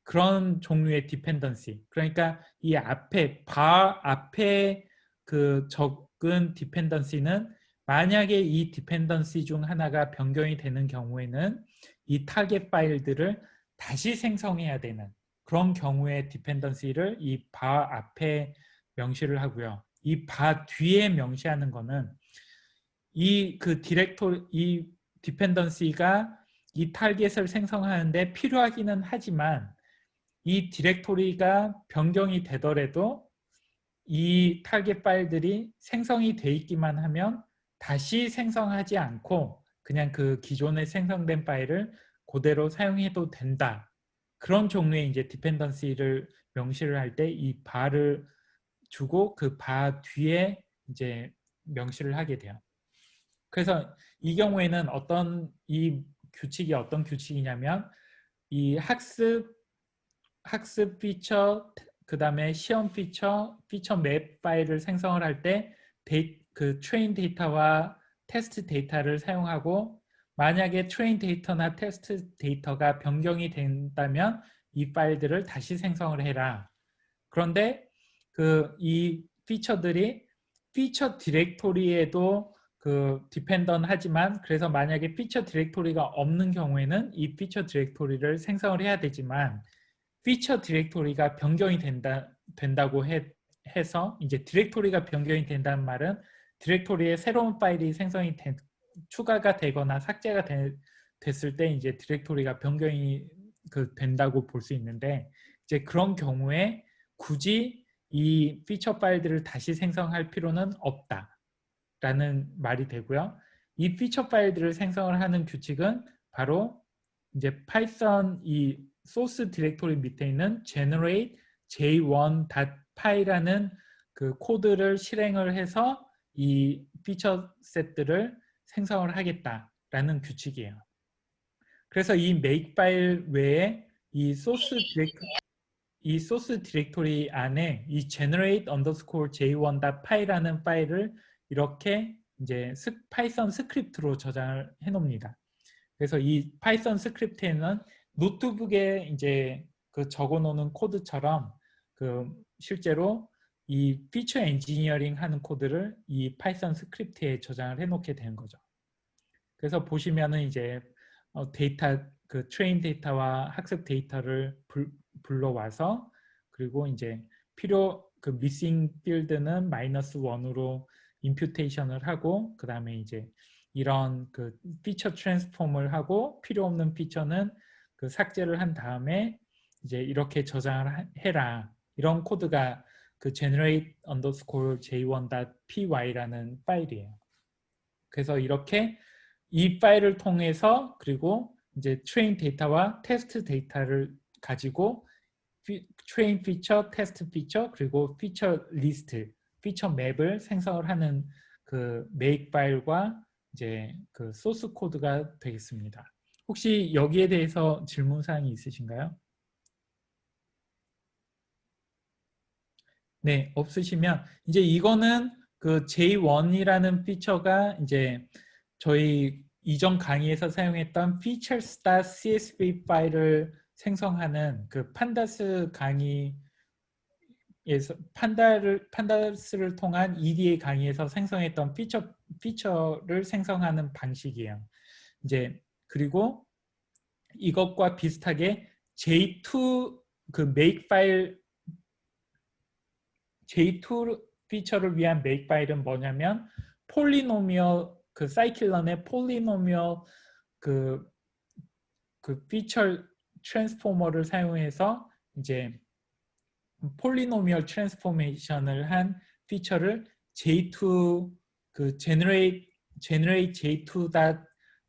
S1: 그런 종류의 디펜던시. 그러니까 이 앞에 앞에 그 적은 디펜던시는 만약에 이 디펜던시 중 하나가 변경이 되는 경우에는 이 타겟 파일들을 다시 생성해야 되는 그런 경우의 디펜던시를 이 바 앞에 명시를 하고요. 이 바 뒤에 명시하는 거는 이 디펜던시가 이 타겟을 생성하는데 필요하기는 하지만 이 디렉토리가 변경이 되더라도 이 타겟 파일들이 생성이 돼 있기만 하면 다시 생성하지 않고 그냥 그 기존에 생성된 파일을 그대로 사용해도 된다. 그런 종류의 이제 디펜던시를 명시를 할 때 이 바를 주고 그 바 뒤에 이제 명시를 하게 돼요. 그래서 이 경우에는 이 규칙이 어떤 규칙이냐면 이 학습 피처, 그 다음에 시험 피처 맵 파일을 생성을 할 때 그 트레인 데이터와 테스트 데이터를 사용하고 만약에 트레인 데이터나 테스트 데이터가 변경이 된다면 이 파일들을 다시 생성을 해라. 그런데 이 피처들이 피처 디렉토리에도 디펜던 하지만 그래서 만약에 피처 디렉토리가 없는 경우에는 이 피처 디렉토리를 생성을 해야 되지만 피처 디렉토리가 변경이 된다고 해서 이제 디렉토리가 변경이 된다는 말은 디렉토리에 새로운 파일이 추가가 되거나 삭제가 됐을 때 이제 디렉토리가 변경이 된다고 볼 수 있는데 이제 그런 경우에 굳이 이 피처 파일들을 다시 생성할 필요는 없다라는 말이 되고요. 이 피처 파일들을 생성을 하는 규칙은 바로 이제 파이썬 이 소스 디렉토리 밑에 있는 generate j1.py라는 그 코드를 실행을 해서 이 피처 셋들을 생성을 하겠다라는 규칙이에요. 그래서 이 make 파일 외에 이 소스 디렉토리 안에 이 generate _j1.py라는 파일을 이렇게 이제 파이썬 스크립트로 저장을 해 놓습니다. 그래서 이 파이썬 스크립트에는 노트북에 이제 적어 놓는 코드처럼 실제로 이 피처 엔지니어링 하는 코드를 이 파이썬 스크립트에 저장을 해 놓게 되는 거죠. 그래서 보시면은 이제 트레인 데이터와 학습 데이터를 불러와서 그리고 이제 missing field는 -1으로 임퓨테이션을 하고 그 다음에 이제 이런 피처 트랜스폼을 하고 필요 없는 피처는 삭제를 한 다음에 이제 이렇게 저장을 해라. 이런 코드가 generate _j1.py라는 파일이에요. 그래서 이렇게 이 파일을 통해서 그리고 이제 트레인 데이터와 테스트 데이터를 가지고 트레인 피처, 테스트 피처, 그리고 피처 리스트, 피처 맵을 생성을 하는 make 파일과 이제 소스 코드가 되겠습니다. 혹시 여기에 대해서 질문 사항이 있으신가요? 네, 없으시면 이제 이거는 J1이라는 피처가 이제 저희 이전 강의에서 사용했던 features.csv 파일을 생성하는 판다스 강의에서 판다스를 통한 EDA 강의에서 생성했던 피처를 생성하는 방식이에요. 이제 그리고 이것과 비슷하게 J2 make 파일 J2 피처를 위한 메이크 파일은 뭐냐면 폴리노미얼 그 사이클런의 폴리노미얼 그 피처 트랜스포머를 사용해서 이제 폴리노미얼 트랜스포메이션을 한 피처를 J2 그 generate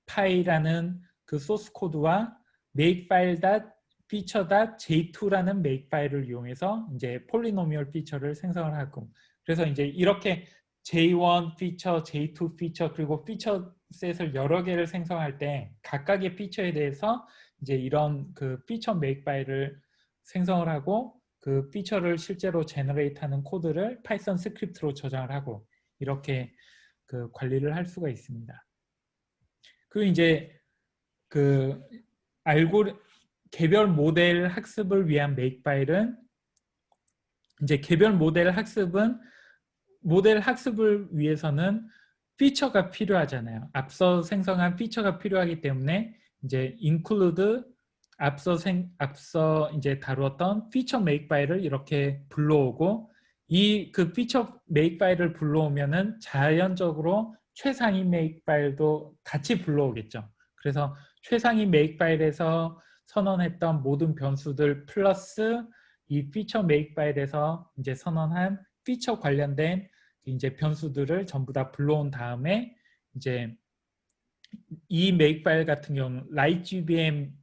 S1: j2.py라는 그 소스 코드와 makefile.feature.j2라는 make 파일을 이용해서 이제 폴리노미얼 피처를 생성을 하고, 그래서 이제 이렇게 J1 피처, J2 피처 그리고 피처 셋을 여러 개를 생성할 때 각각의 피처에 대해서 이제 이런 그 피처 make 파일을 생성을 하고 그 피처를 실제로 제너레이트하는 코드를 파이썬 스크립트로 저장을 하고 이렇게 그 관리를 할 수가 있습니다. 그리고 이제 그 개별 모델 학습을 위한 make 파일은 이제 개별 모델 학습을 위해서는 피처가 필요하잖아요. 앞서 생성한 피처가 필요하기 때문에 이제 include 앞서 이제 다루었던 피처 make 파일을 이렇게 불러오고 이 그 피처 make 파일을 불러오면은 자연적으로 최상위 make 파일도 같이 불러오겠죠. 그래서 최상위 make 파일에서 선언했던 모든 변수들 플러스 이 피처 make 파일에서 이제 선언한 피처 관련된 이제 변수들을 전부 다 불러온 다음에 이제 이 make 파일 같은 경우는 LightGBM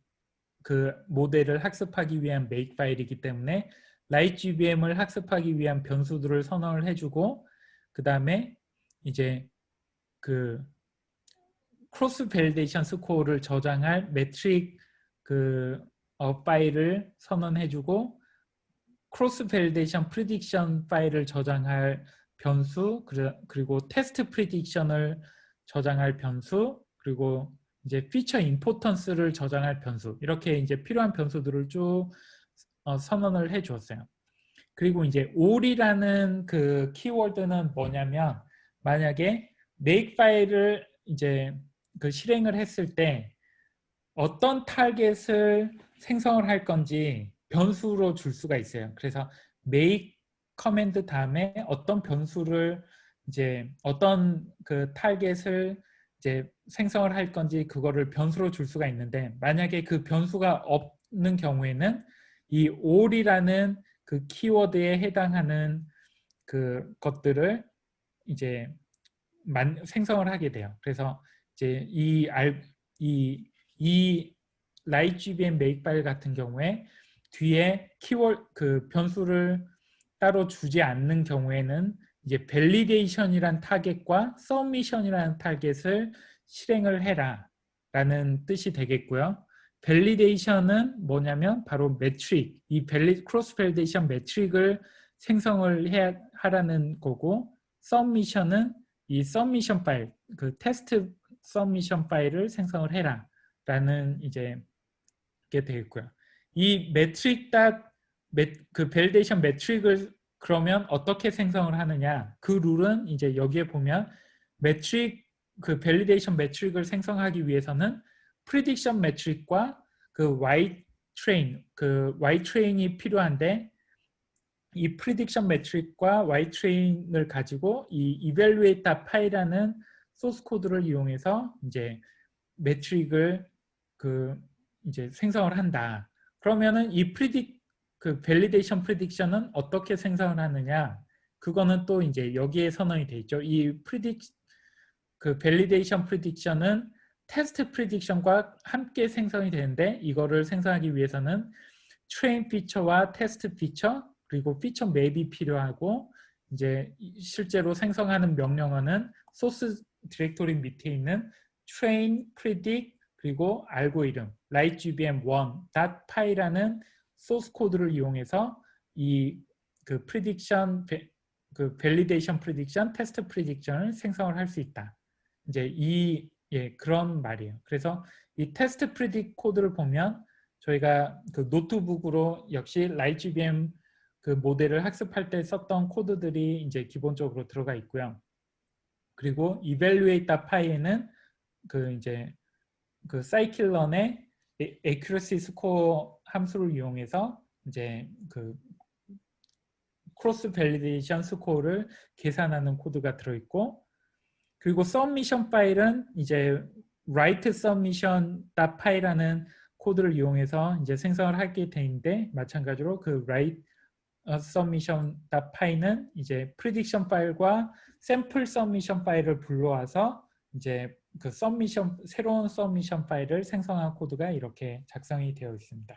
S1: 그 모델을 학습하기 위한 make 파일이기 때문에 LightGBM을 학습하기 위한 변수들을 선언을 해주고 그 다음에 이제 그 크로스 밸리데이션 스코어를 저장할 매트릭 파일을 선언해주고 크로스 밸리데이션 프리딕션 파일을 저장할 변수 그리고 테스트 프리딕션을 저장할 변수 그리고 이제 피처 임포턴스를 저장할 변수 이렇게 이제 필요한 변수들을 쭉 선언을 해 주었어요. 그리고 이제 all이라는 그 키워드는 뭐냐면 만약에 make 파일을 이제 그 실행을 했을 때 어떤 타겟을 생성을 할 건지 변수로 줄 수가 있어요. 그래서 make 커맨드 다음에 어떤 변수를 이제 어떤 그 타겟을 이제 생성을 할 건지 그거를 변수로 줄 수가 있는데 만약에 그 변수가 없는 경우에는 이 all이라는 그 키워드에 해당하는 그 것들을 이제 생성을 하게 돼요. 그래서 이제 이 LightGBM make 파일 같은 경우에 뒤에 키워드 그 변수를 따로 주지 않는 경우에는 이제 validation이란 타겟과 submission이라는 타겟을 실행을 해라 라는 뜻이 되겠고요. validation은 뭐냐면 바로 매트릭, 이 크로스 밸리데이션 매트릭을 생성을 하라는 거고 submission은 이 submission 파일, 그 테스트 submission 파일을 생성을 해라 라는 이제 게 되겠고요. 이 매트릭 그 밸리데이션 매트릭을 그러면 어떻게 생성을 하느냐? 그 룰은 이제 여기에 보면 매트릭 그 밸리데이션 매트릭을 생성하기 위해서는 프리딕션 매트릭과 그 Ytrain이 필요한데 이 프리딕션 매트릭과 Ytrain을 가지고 이 evaluate.py라는 소스 코드를 이용해서 이제 매트릭을 이제 생성을 한다. 그러면은 이 그 밸리데이션 프리딕션은 어떻게 생성을 하느냐? 그거는 또 이제 여기에 선언이 돼 있죠. 그 밸리데이션 프리딕션은 테스트 프리딕션과 함께 생성이 되는데 이거를 생성하기 위해서는 트레인 피처와 테스트 피처 그리고 피처 맵이 필요하고 이제 실제로 생성하는 명령어는 소스 디렉토리 밑에 있는 train, predict 그리고 알고리즘 lightgbm1.py라는 소스 코드를 이용해서 이 그 prediction 그 validation prediction, test prediction을 생성을 할 수 있다. 이제 그런 말이에요. 그래서 이 test predict 코드를 보면 저희가 그 노트북으로 역시 lightgbm 그 모델을 학습할 때 썼던 코드들이 이제 기본적으로 들어가 있고요. 그리고 evaluate.py에는 그 이제 그 scikit-learn의 accuracy score 함수를 이용해서 이제 그 크로스 밸리데이션 스코어를 계산하는 코드가 들어있고, 그리고 submission 파일은 이제 write submission.py라는 코드를 이용해서 이제 생성을 하게 되는데, 마찬가지로 그 write submission.py는 이제 prediction 파일과 sample submission 파일을 불러와서 이제 그 새로운 submission 파일을 생성한 코드가 이렇게 작성이 되어 있습니다.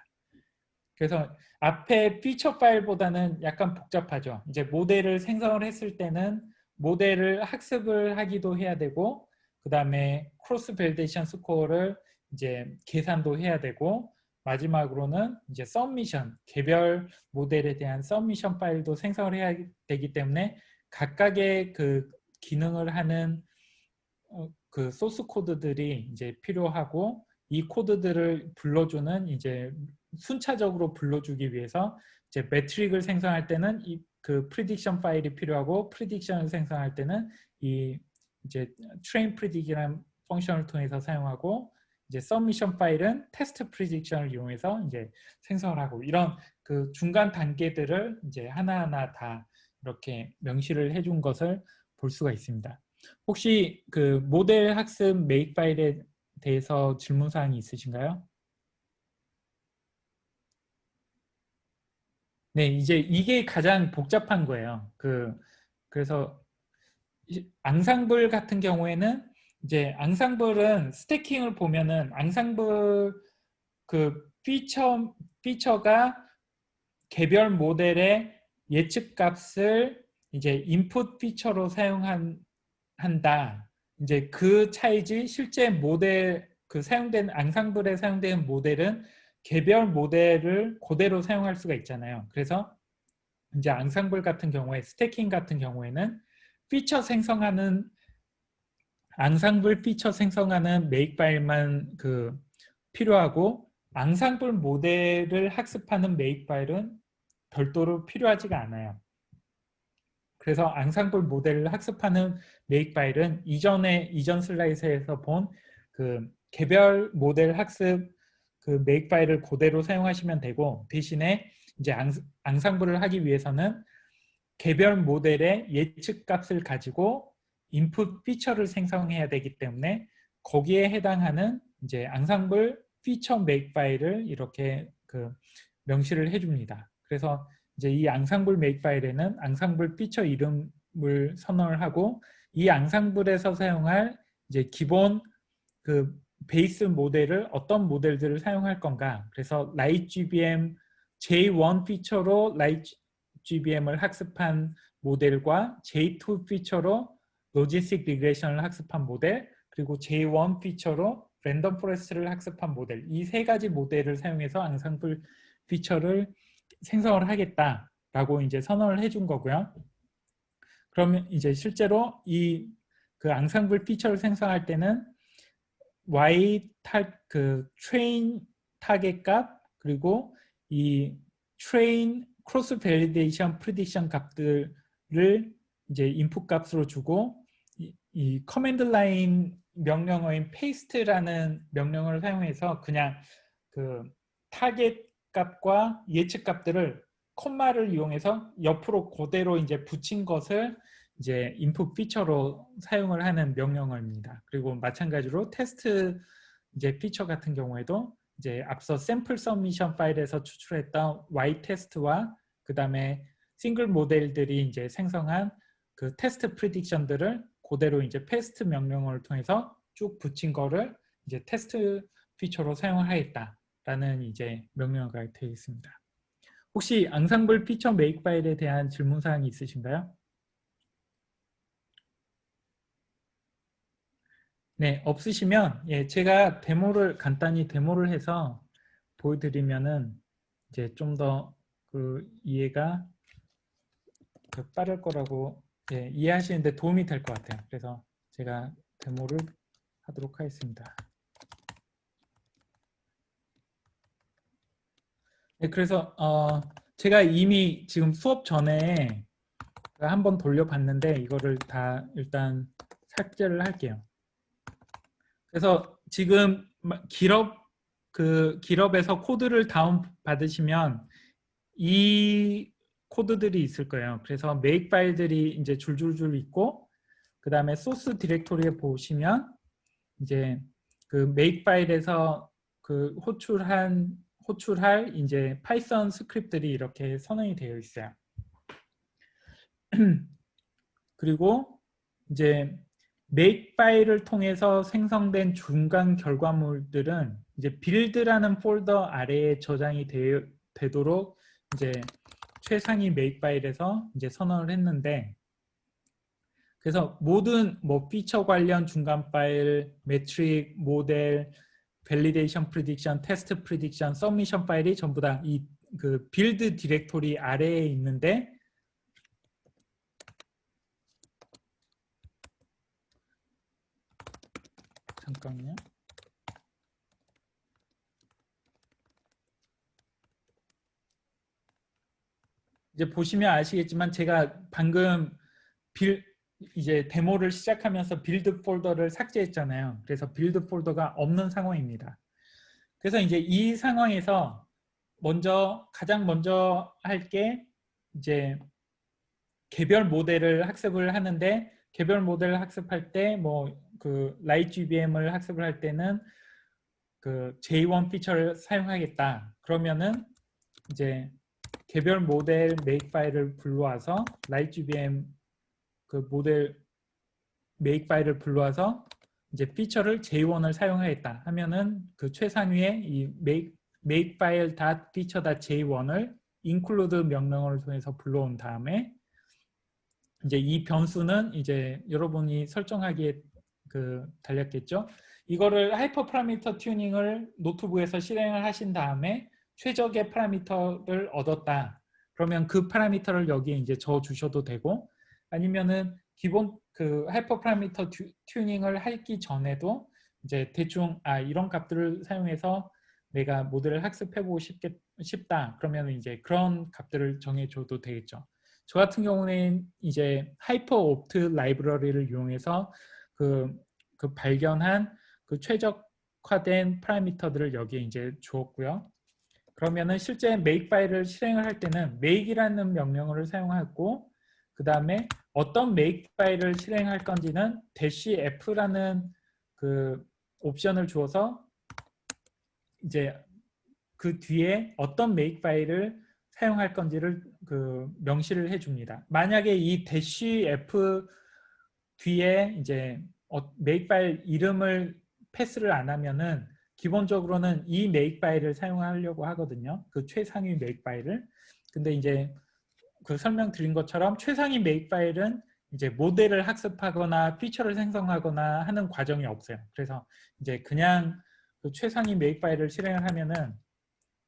S1: 그래서 앞에 피처 파일보다는 약간 복잡하죠. 이제 모델을 생성을 했을 때는 모델을 학습을 하기도 해야 되고, 그 다음에 크로스 밸리데이션 스코어를 이제 계산도 해야 되고, 마지막으로는 이제 서미션, 개별 모델에 대한 서미션 파일도 생성을 해야 되기 때문에 각각의 그 기능을 하는 그 소스 코드들이 이제 필요하고, 이 코드들을 불러주는 이제 순차적으로 불러주기 위해서 이제 매트릭을 생성할 때는 이 그 프리딕션 파일이 필요하고, 프리딕션을 생성할 때는 이 이제 train predict이라는 펑션을 통해서 사용하고, 이제 submission 파일은 테스트 프리딕션을 이용해서 이제 생성을 하고, 이런 그 중간 단계들을 이제 하나하나 다 이렇게 명시를 해준 것을 볼 수가 있습니다. 혹시 그 모델 학습 메이크 파일에 대해서 질문 사항이 있으신가요? 네, 이제 이게 가장 복잡한 거예요. 그래서 앙상블 같은 경우에는 이제 앙상블은 스태킹을 보면은 앙상블 그 피처가 개별 모델의 예측 값을 이제 인풋 피처로 한다. 이제 그 차이지, 실제 모델 그 사용된 앙상블에 사용된 모델은 개별 모델을 그대로 사용할 수가 있잖아요. 그래서 이제 앙상블 같은 경우에, 스태킹 같은 경우에는 앙상블 피처 생성하는 메이크 파일만 그 필요하고, 앙상블 모델을 학습하는 메이크 파일은 별도로 필요하지가 않아요. 그래서 앙상블 모델을 학습하는 메이크 파일은 이전 슬라이드에서 본 그 개별 모델 학습 그 메이크 파일을 그대로 사용하시면 되고, 대신에 이제 앙상블을 하기 위해서는 개별 모델의 예측 값을 가지고 인풋 피처를 생성해야 되기 때문에 거기에 해당하는 이제 앙상블 피처 메이크 파일을 이렇게 그 명시를 해줍니다. 그래서 이제 이 앙상블 메이크 파일에는 앙상블 피처 이름을 선언을 하고, 이 앙상블에서 사용할 이제 기본 그 베이스 모델을 어떤 모델들을 사용할 건가. 그래서 LightGBM J1 피처로 LightGBM을 학습한 모델과 J2 피처로 로지스틱 리그레이션을 학습한 모델, 그리고 J1 피처로 랜덤 포레스트를 학습한 모델, 이 세 가지 모델을 사용해서 앙상블 피처를 생성을 하겠다라고 이제 선언을 해준 거고요. 그러면 이제 실제로 이 그 앙상블 피처를 생성할 때는 train 타겟 값, 그리고 이 train cross validation prediction 값들을 이제 인풋 값으로 주고, 이 커맨드 라인 명령어인 paste라는 명령어를 사용해서 그냥 그 타겟 값과 예측 값들을 콤마를 이용해서 옆으로 그대로 이제 붙인 것을 이제 인풋 피처로 사용을 하는 명령어입니다. 그리고 마찬가지로 테스트 이제 피처 같은 경우에도 이제 앞서 샘플 서미션 파일에서 추출했던 Y 테스트와 그 다음에 싱글 모델들이 이제 생성한 그 테스트 프리딕션들을 그대로 이제 패스트 명령어를 통해서 쭉 붙인 거를 이제 테스트 피처로 사용을 하겠다라는 이제 명령어가 되어 있습니다. 혹시 앙상블 피처 메이크 파일에 대한 질문 사항이 있으신가요? 네, 없으시면 제가 간단히 데모를 해서 보여드리면은 이제 좀 더 그 이해가 빠를 거라고 이해하시는데 도움이 될 것 같아요. 그래서 제가 데모를 하도록 하겠습니다. 네, 그래서 제가 이미 지금 수업 전에 한번 돌려봤는데 이거를 다 일단 삭제를 할게요. 그래서 지금 기럽에서 코드를 다운 받으시면 이 코드들이 있을 거예요. 그래서 make 파일들이 이제 줄줄줄 있고, 그 다음에 소스 디렉토리에 보시면 이제 그 make 파일에서 그 호출할 이제 파이썬 스크립트들이 이렇게 선언이 되어 있어요. 그리고 이제 make 파일을 통해서 생성된 중간 결과물들은 이제 build라는 폴더 아래에 저장이 되도록 이제 최상위 make 파일에서 이제 선언을 했는데, 그래서 모든 뭐 피처 관련 중간 파일, 메트릭, 모델, 밸리데이션 프리딕션, 테스트 프리딕션, 서미션 파일이 전부 다 이 그 빌드 디렉토리 아래에 있는데, 잠깐만요. 이제 보시면 아시겠지만 제가 방금 이제 데모를 시작하면서 빌드 폴더를 삭제했잖아요. 그래서 빌드 폴더가 없는 상황입니다. 그래서 이제 이 상황에서 가장 먼저 할 게 이제 개별 모델을 학습을 하는데, 개별 모델을 학습할 때 뭐 그 LightGBM을 학습을 할 때는 그 J1 피처를 사용하겠다. 그러면은 이제 개별 모델 make 파일을 불러와서 LightGBM 그 모델 make 파일을 불러와서 이제 피처를 J1을 사용하겠다 하면은 그 최상위에 이 make 파일 .feature.j1을 include 명령어를 통해서 불러온 다음에 이제 이 변수는 이제 여러분이 설정하기에 그 달렸겠죠. 이거를 하이퍼 파라미터 튜닝을 노트북에서 실행을 하신 다음에 최적의 파라미터를 얻었다. 그러면 그 파라미터를 여기에 이제 저 주셔도 되고, 아니면은 기본 그 하이퍼 파라미터 튜닝을 하기 전에도 이제 대충 이런 값들을 사용해서 내가 모델을 학습해보고 싶다. 그러면 이제 그런 값들을 정해줘도 되겠죠. 저 같은 경우는 이제 하이퍼 옵트 라이브러리를 이용해서 그 발견한 그 최적화된 파라미터들을 여기에 이제 주었고요. 그러면은 실제 make 파일을 실행을 할 때는 make이라는 명령어를 사용하고, 그 다음에 어떤 make 파일을 실행할 건지는 -f라는 그 옵션을 주어서 이제 그 뒤에 어떤 make 파일을 사용할 건지를 그 명시를 해줍니다. 만약에 이 -f 뒤에 이제 make 파일 이름을 패스를 안 하면은 기본적으로는 이 make 파일을 사용하려고 하거든요. 그 최상위 make 파일을. 근데 이제 그 설명드린 것처럼 최상위 make 파일은 이제 모델을 학습하거나 피처를 생성하거나 하는 과정이 없어요. 그래서 이제 그냥 그 최상위 make 파일을 실행을 하면은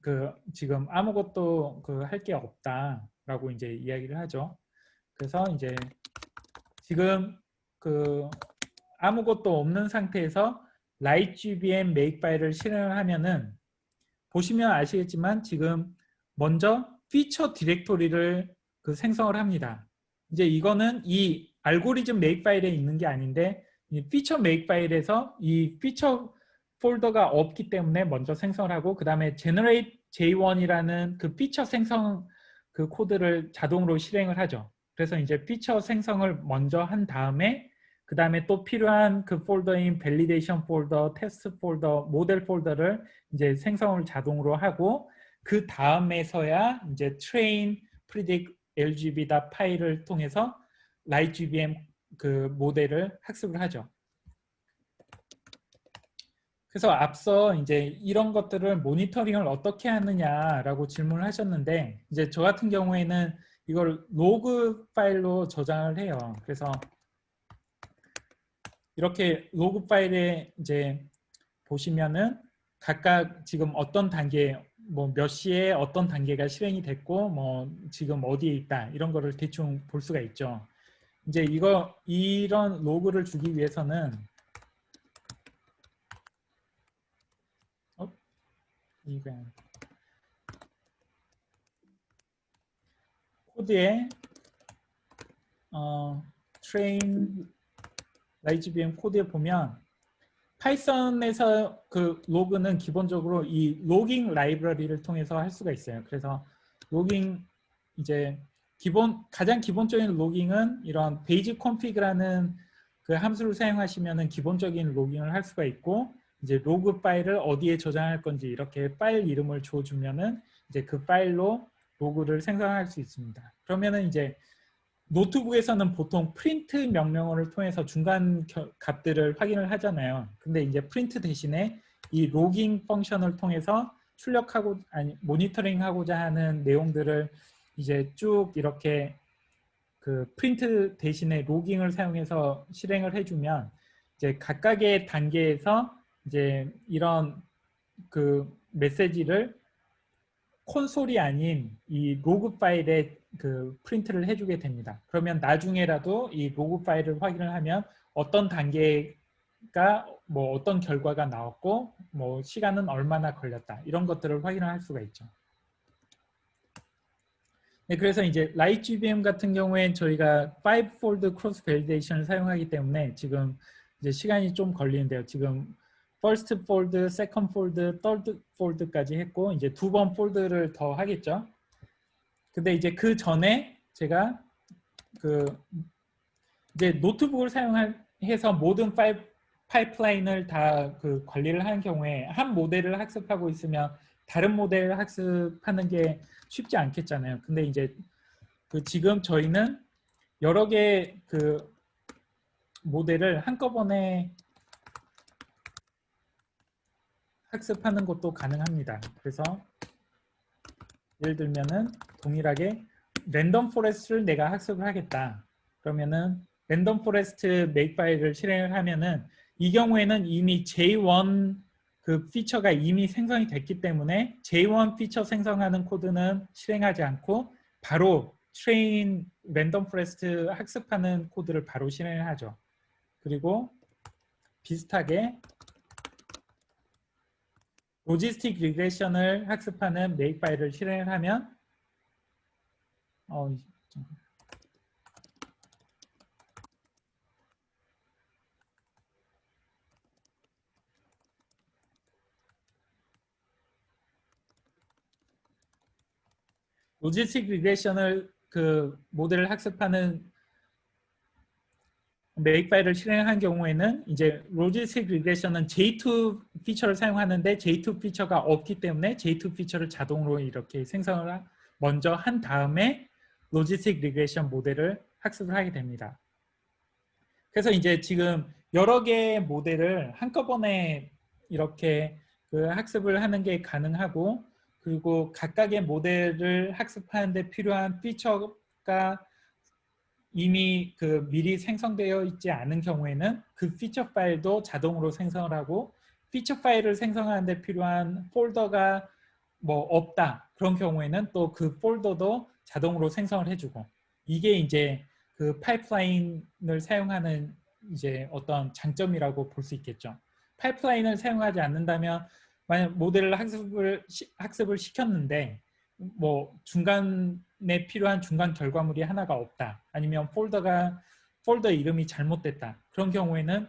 S1: 그 지금 아무것도 그 할 게 없다라고 이제 이야기를 하죠. 그래서 이제 지금 그 아무것도 없는 상태에서 LightGBM make 파일을 실행을 하면은 보시면 아시겠지만 지금 먼저 피처 디렉토리를 그 생성을 합니다. 이제 이거는 이 알고리즘 make 파일에 있는 게 아닌데 이 피처 make 파일에서 이 피처 폴더가 없기 때문에 먼저 생성을 하고, 그 다음에 generate j1이라는 그 피처 생성 그 코드를 자동으로 실행을 하죠. 그래서 이제 피처 생성을 먼저 한 다음에 그 다음에 또 필요한 그 폴더인 밸리데이션 폴더, 테스트 폴더, 모델 폴더를 이제 생성을 자동으로 하고, 그 다음에서야 이제 train, predict, lgb 파일을 통해서 LightGBM 그 모델을 학습을 하죠. 그래서 앞서 이제 이런 것들을 모니터링을 어떻게 하느냐라고 질문을 하셨는데, 이제 저 같은 경우에는 이걸 로그 파일로 저장을 해요. 그래서 이렇게 로그 파일에 이제 보시면은 각각 지금 어떤 단계, 뭐 몇 시에 어떤 단계가 실행이 됐고, 뭐 지금 어디에 있다, 이런 거를 대충 볼 수가 있죠. 이제 이런 로그를 주기 위해서는 이거 코드에 train LightGBM 코드에 보면 파이썬에서 그 로그는 기본적으로 이 로깅 라이브러리를 통해서 할 수가 있어요. 그래서 로깅 이제 가장 기본적인 로깅은 이런 베이직 config라는 그 함수를 사용하시면은 기본적인 로깅을 할 수가 있고, 이제 로그 파일을 어디에 저장할 건지 이렇게 파일 이름을 줘주면은 이제 그 파일로 로그를 생성할 수 있습니다. 그러면은 이제 노트북에서는 보통 프린트 명령어를 통해서 중간 값들을 확인을 하잖아요. 근데 이제 프린트 대신에 이 로깅 펑션을 통해서 출력하고 모니터링하고자 하는 내용들을 이제 쭉 이렇게 그 프린트 대신에 로깅을 사용해서 실행을 해주면 이제 각각의 단계에서 이제 이런 그 메시지를 콘솔이 아닌 이 로그 파일에 그 프린트를 해주게 됩니다. 그러면 나중에라도 이 로그 파일을 확인을 하면 어떤 단계가 뭐 어떤 결과가 나왔고 뭐 시간은 얼마나 걸렸다 이런 것들을 확인을 할 수가 있죠. 네, 그래서 이제 LightGBM 같은 경우엔 저희가 5fold cross validation을 사용하기 때문에 지금 이제 시간이 좀 걸리는데요. 지금 first fold, second fold, third fold까지 했고 이제 2번 폴드를 더 하겠죠. 근데 이제 그 전에 제가 그 이제 노트북을 사용해서 모든 파이프라인을 다 그 관리를 하는 경우에 한 모델을 학습하고 있으면 다른 모델을 학습하는 게 쉽지 않겠잖아요. 근데 이제 그 지금 저희는 여러 개 그 모델을 한꺼번에 학습하는 것도 가능합니다. 그래서 예를 들면은 동일하게 랜덤 포레스트를 내가 학습을 하겠다. 그러면은 랜덤 포레스트 메이크 파일을 실행을 하면은 이 경우에는 이미 J1 그 피처가 이미 생성이 됐기 때문에 J1 피처 생성하는 코드는 실행하지 않고 바로 트레인 랜덤 포레스트 학습하는 코드를 바로 실행을 하죠. 그리고 비슷하게 로지스틱 리그레션을 학습하는 메이크 파일을 실행을 하면 로지스틱 리그레션을 그 모델을 학습하는 메이크 파일을 실행한 경우에는 이제 로지스틱 리그레션은 J2 피처를 사용하는데 J2 피처가 없기 때문에 J2 피처를 자동으로 이렇게 생성을 먼저 한 다음에 로지스틱 리그레션 모델을 학습을 하게 됩니다. 그래서 이제 지금 여러 개의 모델을 한꺼번에 이렇게 그 학습을 하는 게 가능하고, 그리고 각각의 모델을 학습하는 데 필요한 피처가 이미 그 미리 생성되어 있지 않은 경우에는 그 피처 파일도 자동으로 생성을 하고, 피처 파일을 생성하는 데 필요한 폴더가 뭐 없다 그런 경우에는 또 그 폴더도 자동으로 생성을 해주고, 이게 이제 그 파이프라인을 사용하는 이제 어떤 장점이라고 볼 수 있겠죠. 파이프라인을 사용하지 않는다면 만약 모델을 학습을 시켰는데 뭐 중간에 필요한 중간 결과물이 하나가 없다, 아니면 폴더 이름이 잘못됐다, 그런 경우에는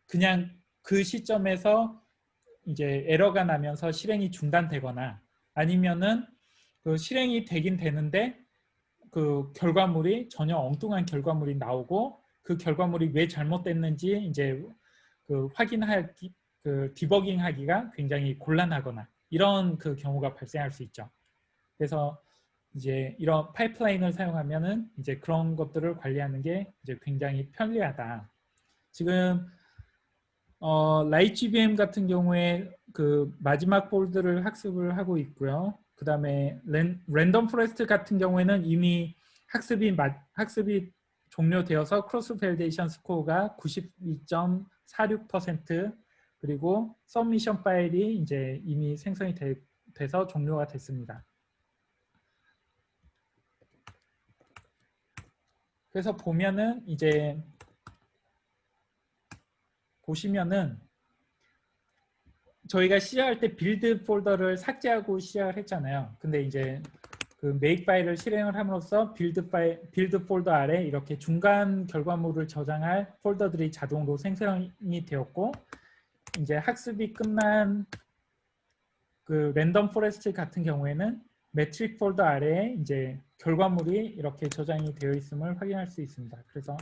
S1: 그냥 그 시점에서 이제 에러가 나면서 실행이 중단되거나, 아니면은 그 실행이 되긴 되는데 그 결과물이 전혀 엉뚱한 결과물이 나오고 그 결과물이 왜 잘못됐는지 이제 그 확인하기 그 디버깅하기가 굉장히 곤란하거나 이런 그 경우가 발생할 수 있죠. 그래서 이제 이런 파이프라인을 사용하면은 이제 그런 것들을 관리하는 게 이제 굉장히 편리하다. 지금 LightGBM 같은 경우에 그 마지막 폴드를 학습을 하고 있고요. 그 다음에 랜덤 포레스트 같은 경우에는 이미 학습이 종료되어서 크로스 밸리데이션 스코어가 92.46%, 그리고 서미션 파일이 이제 이미 생성이 돼서 종료가 됐습니다. 그래서 보면은 이제 보시면은 저희가 시작할 때 빌드 폴더를 삭제하고 시작을 했잖아요. 근데 이제 그 메이크 파일을 실행을 함으로써 빌드 폴더 아래 이렇게 중간 결과물을 저장할 폴더들이 자동으로 생성이 되었고, 이제 학습이 끝난 그 랜덤 포레스트 같은 경우에는 매트릭 폴더 아래에 이제 결과물이 이렇게 저장이 되어 있음을 확인할 수 있습니다. 그래서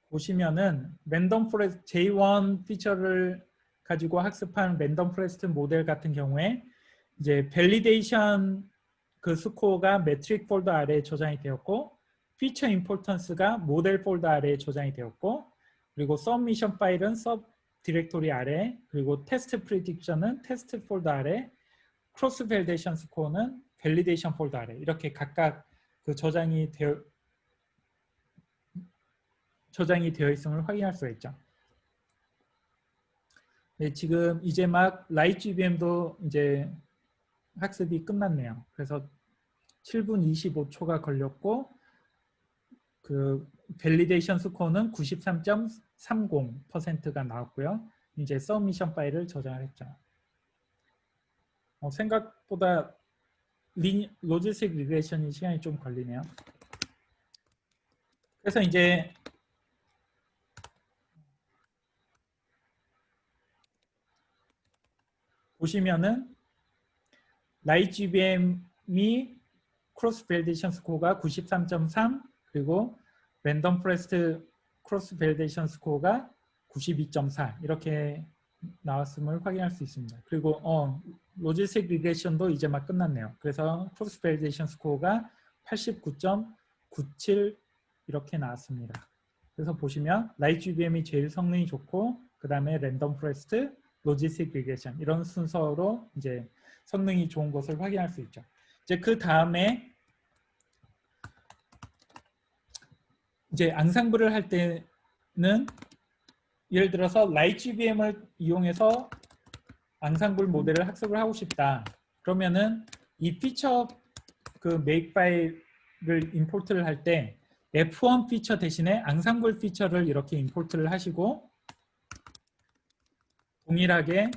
S1: 보시면은 랜덤 포레스트 J1 피처를 가지고 학습한 랜덤 포레스트 모델 같은 경우에 이제 밸리데이션 그 스코어가 매트릭 폴더 아래에 저장이 되었고, 피처 임포턴스가 모델 폴더 아래에 저장이 되었고, 그리고 서미션 파일은 서브 디렉토리 아래, 그리고 테스트 프리딕션은 테스트 폴더 아래, 크로스 밸리데이션 스코어는 밸리데이션 폴더 아래, 이렇게 각각 그 저장이 되어 있음을 확인할 수가 있죠. 네, 지금 이제 막 라이트GBM도 이제 학습이 끝났네요. 그래서 7분 25초가 걸렸고, 그 밸리데이션 스코어는 93.30%가 나왔고요. 이제 서미션 파일을 저장을 했죠. 생각보다 로지스틱 리그레이션이 시간이 좀 걸리네요. 그래서 이제 보시면은 라이트GBM이 크로스 밸리데이션 스코어가 93.3, 그리고 랜덤 포레스트 크로스 밸리데이션 스코어가 92.4 이렇게 나왔음을 확인할 수 있습니다. 그리고 로지스틱 리그레이션도 이제 막 끝났네요. 그래서 크로스 밸리데이션 스코어가 89.97 이렇게 나왔습니다. 그래서 보시면 라이트GBM이 제일 성능이 좋고, 그 다음에 랜덤 포레스트, 로지스틱 리그레이션 이런 순서로 이제 성능이 좋은 것을 확인할 수 있죠. 이제 그 다음에 이제 앙상블을 할 때는 예를 들어서 라이트GBM을 이용해서 앙상블 모델을 학습을 하고 싶다. 그러면은 이 피처 그 make 파일을 임포트를 할 때 F1 피처 대신에 앙상블 피처를 이렇게 임포트를 하시고, 동일하게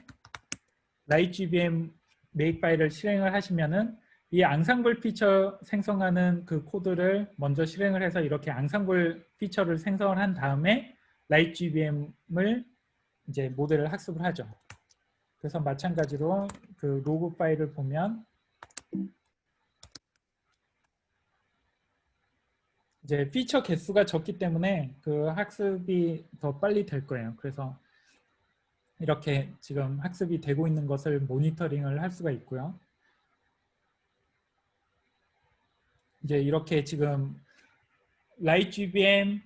S1: 라이트GBM make 파일을 실행을 하시면은 이 앙상블 피처 생성하는 그 코드를 먼저 실행을 해서 이렇게 앙상블 피처를 생성을 한 다음에 라이트GBM을 이제 모델을 학습을 하죠. 그래서 마찬가지로 그 로그 파일을 보면 이제 피처 개수가 적기 때문에 그 학습이 더 빨리 될 거예요. 그래서 이렇게 지금 학습이 되고 있는 것을 모니터링을 할 수가 있고요. 이제 이렇게 지금 라이트GBM,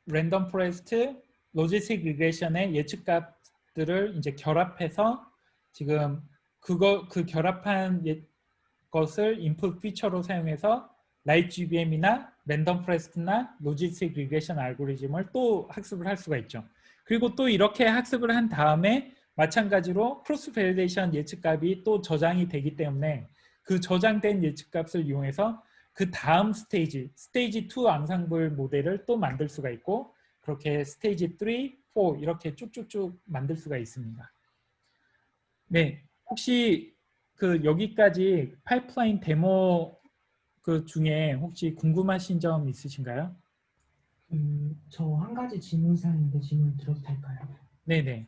S1: 랜덤 포레스트, 로지스틱 리그레이션의 예측값들을 이제 결합해서 지금 그 결합한 것을 인풋 피처로 사용해서 라이트GBM이나 랜덤 포레스트나 로지스틱 리그레이션 알고리즘을 또 학습을 할 수가 있죠. 그리고 또 이렇게 학습을 한 다음에 마찬가지로 크로스 밸리데이션 예측값이 또 저장이 되기 때문에 그 저장된 예측값을 이용해서 그 다음 스테이지 2 앙상블 모델을 또 만들 수가 있고, 그렇게 스테이지 3, 4 이렇게 쭉쭉쭉 만들 수가 있습니다. 네, 혹시 그 여기까지 파이프라인 데모 그 중에 혹시 궁금하신 점 있으신가요?
S3: 저 한 가지 질문사항인데 질문 드려도 될까요?
S1: 네네.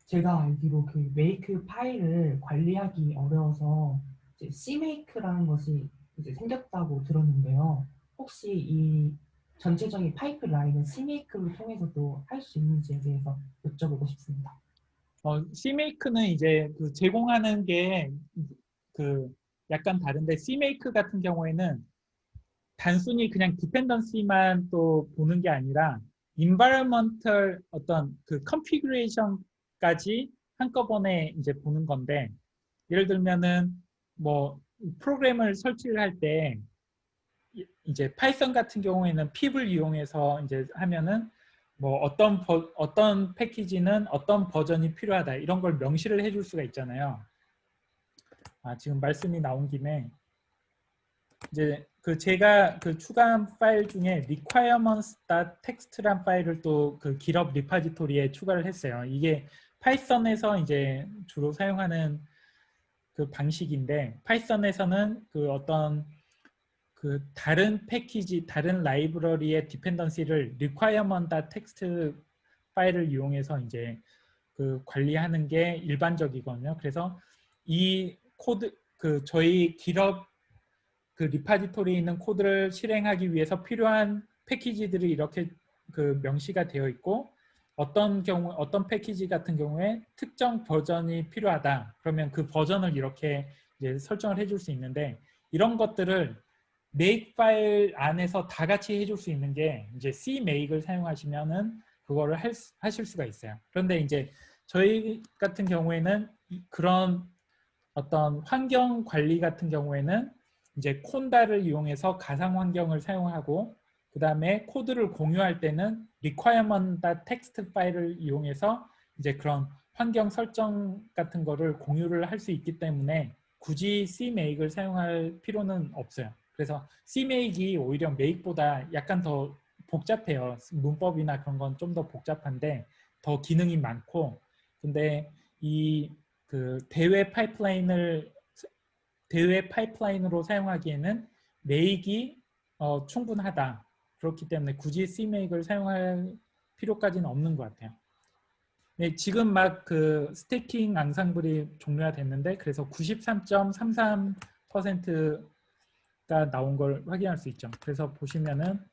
S3: 제가 알기로 그 메이크 파일을 관리하기 어려워서 이제 CMake라는 것이 이제 생겼다고 들었는데요. 혹시 이 전체적인 파이프라인은 CMake를 통해서도 할 수 있는지에 대해서 여쭤보고 싶습니다.
S1: CMake는 이제 그 제공하는 게 그 약간 다른데, CMake 같은 경우에는 단순히 그냥 디펜던시만 또 보는 게 아니라 environmental 어떤 그 configuration까지 한꺼번에 이제 보는 건데, 예를 들면은 뭐 프로그램을 설치를 할 때 이제 파이썬 같은 경우에는 pip을 이용해서 이제 하면은 뭐 어떤 패키지는 어떤 버전이 필요하다 이런 걸 명시를 해줄 수가 있잖아요. 지금 말씀이 나온 김에 이제 제가 추가한 파일 중에 requirements.txt란 파일을 또 그 GitHub 리파지토리에 추가를 했어요. 이게 파이썬에서 이제 주로 사용하는 그 방식인데, 파이썬에서는 그 어떤 그 다른 패키지, 다른 라이브러리의 디펜던시를 requirement.txt 파일을 이용해서 이제 그 관리하는 게 일반적이거든요. 그래서 이 코드 그 저희 GitHub 그 리파지토리에 있는 코드를 실행하기 위해서 필요한 패키지들이 이렇게 그 명시가 되어 있고 어떤 패키지 같은 경우에 특정 버전이 필요하다. 그러면 그 버전을 이렇게 이제 설정을 해줄 수 있는데 이런 것들을 make 파일 안에서 다 같이 해줄 수 있는 게 이제 CMake을 사용하시면은 그거를 하실 수가 있어요. 그런데 이제 저희 같은 경우에는 그런 어떤 환경 관리 같은 경우에는 이제 콘다를 이용해서 가상 환경을 사용하고 그 다음에 코드를 공유할 때는 requirement.txt 파일을 이용해서 이제 그런 환경 설정 같은 거를 공유를 할 수 있기 때문에 굳이 CMake을 사용할 필요는 없어요. 그래서 CMake이 오히려 Make보다 약간 더 복잡해요. 문법이나 그런 건 좀 더 복잡한데 더 기능이 많고 근데 이 그 대외 파이프라인으로 사용하기에는 Make이 충분하다. 그렇기 때문에 굳이 CMake을 사용할 필요까지는 없는 것 같아요. 네, 지금 막 그 스태킹 앙상블이 종료가 됐는데 그래서 93.33%가 나온 걸 확인할 수 있죠. 그래서 보시면은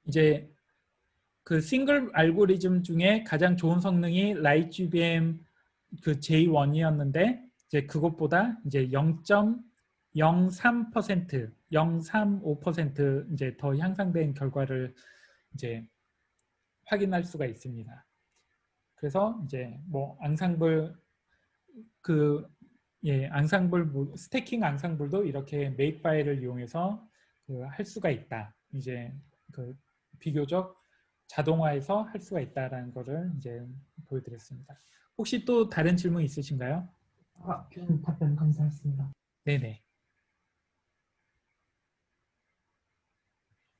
S1: 이제 그 싱글 알고리즘 중에 가장 좋은 성능이 RightGBM 그 J1이었는데 이제 그것보다 이제 0.03%, 0.35% 이제 더 향상된 결과를 이제 확인할 수가 있습니다. 그래서 이제 뭐 앙상블 스태킹 앙상블도 이렇게 메이크 파일을 이용해서 할 수가 있다. 이제 그 비교적 자동화해서 할 수가 있다라는 거를 이제 보여드렸습니다. 혹시 또 다른 질문 있으신가요?
S3: 교수님 답변 감사했습니다.
S1: 네네.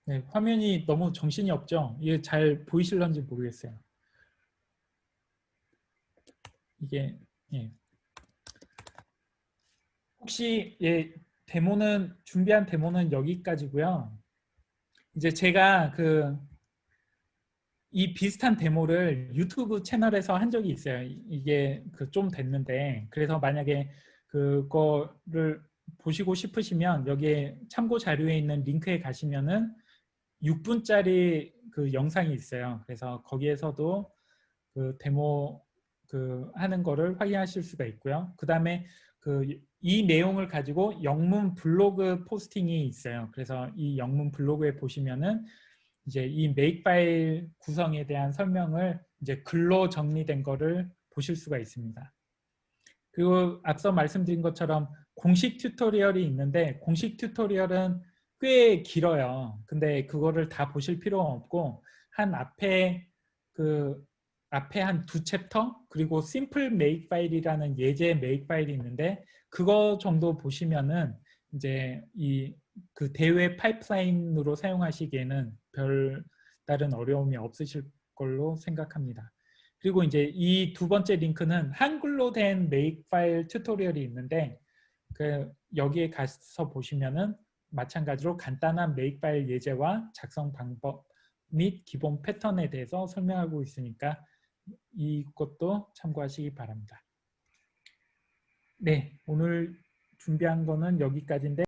S1: 네, 화면이 너무 정신이 없죠? 이게 잘 보이실런지 모르겠어요. 이게 예. 혹시 준비한 데모는 여기까지고요. 이제 제가 이 비슷한 데모를 유튜브 채널에서 한 적이 있어요. 이게 좀 됐는데 그래서 만약에 그거를 보시고 싶으시면 여기에 참고 자료에 있는 링크에 가시면은 6분짜리 그 영상이 있어요. 그래서 거기에서도 그 데모 하는 거를 확인하실 수가 있고요. 그 다음에 이 내용을 가지고 영문 블로그 포스팅이 있어요. 그래서 이 영문 블로그에 보시면은 이제 이 메이크 파일 구성에 대한 설명을 이제 글로 정리된 거를 보실 수가 있습니다. 그리고 앞서 말씀드린 것처럼 공식 튜토리얼이 있는데 공식 튜토리얼은 꽤 길어요. 근데 그거를 다 보실 필요가 없고 앞에 한 2챕터 그리고 심플 메이크 파일이라는 예제 메이크 파일이 있는데 그거 정도 보시면은 이제 그 대외 파이프라인으로 사용하시기에는 별 다른 어려움이 없으실 걸로 생각합니다. 그리고 이제 이 두 번째 링크는 한글로 된 메이크 파일 튜토리얼이 있는데 여기에 가서 보시면은 마찬가지로 간단한 메이크 파일 예제와 작성 방법 및 기본 패턴에 대해서 설명하고 있으니까 이것도 참고하시기 바랍니다. 네, 오늘 준비한 거는 여기까지인데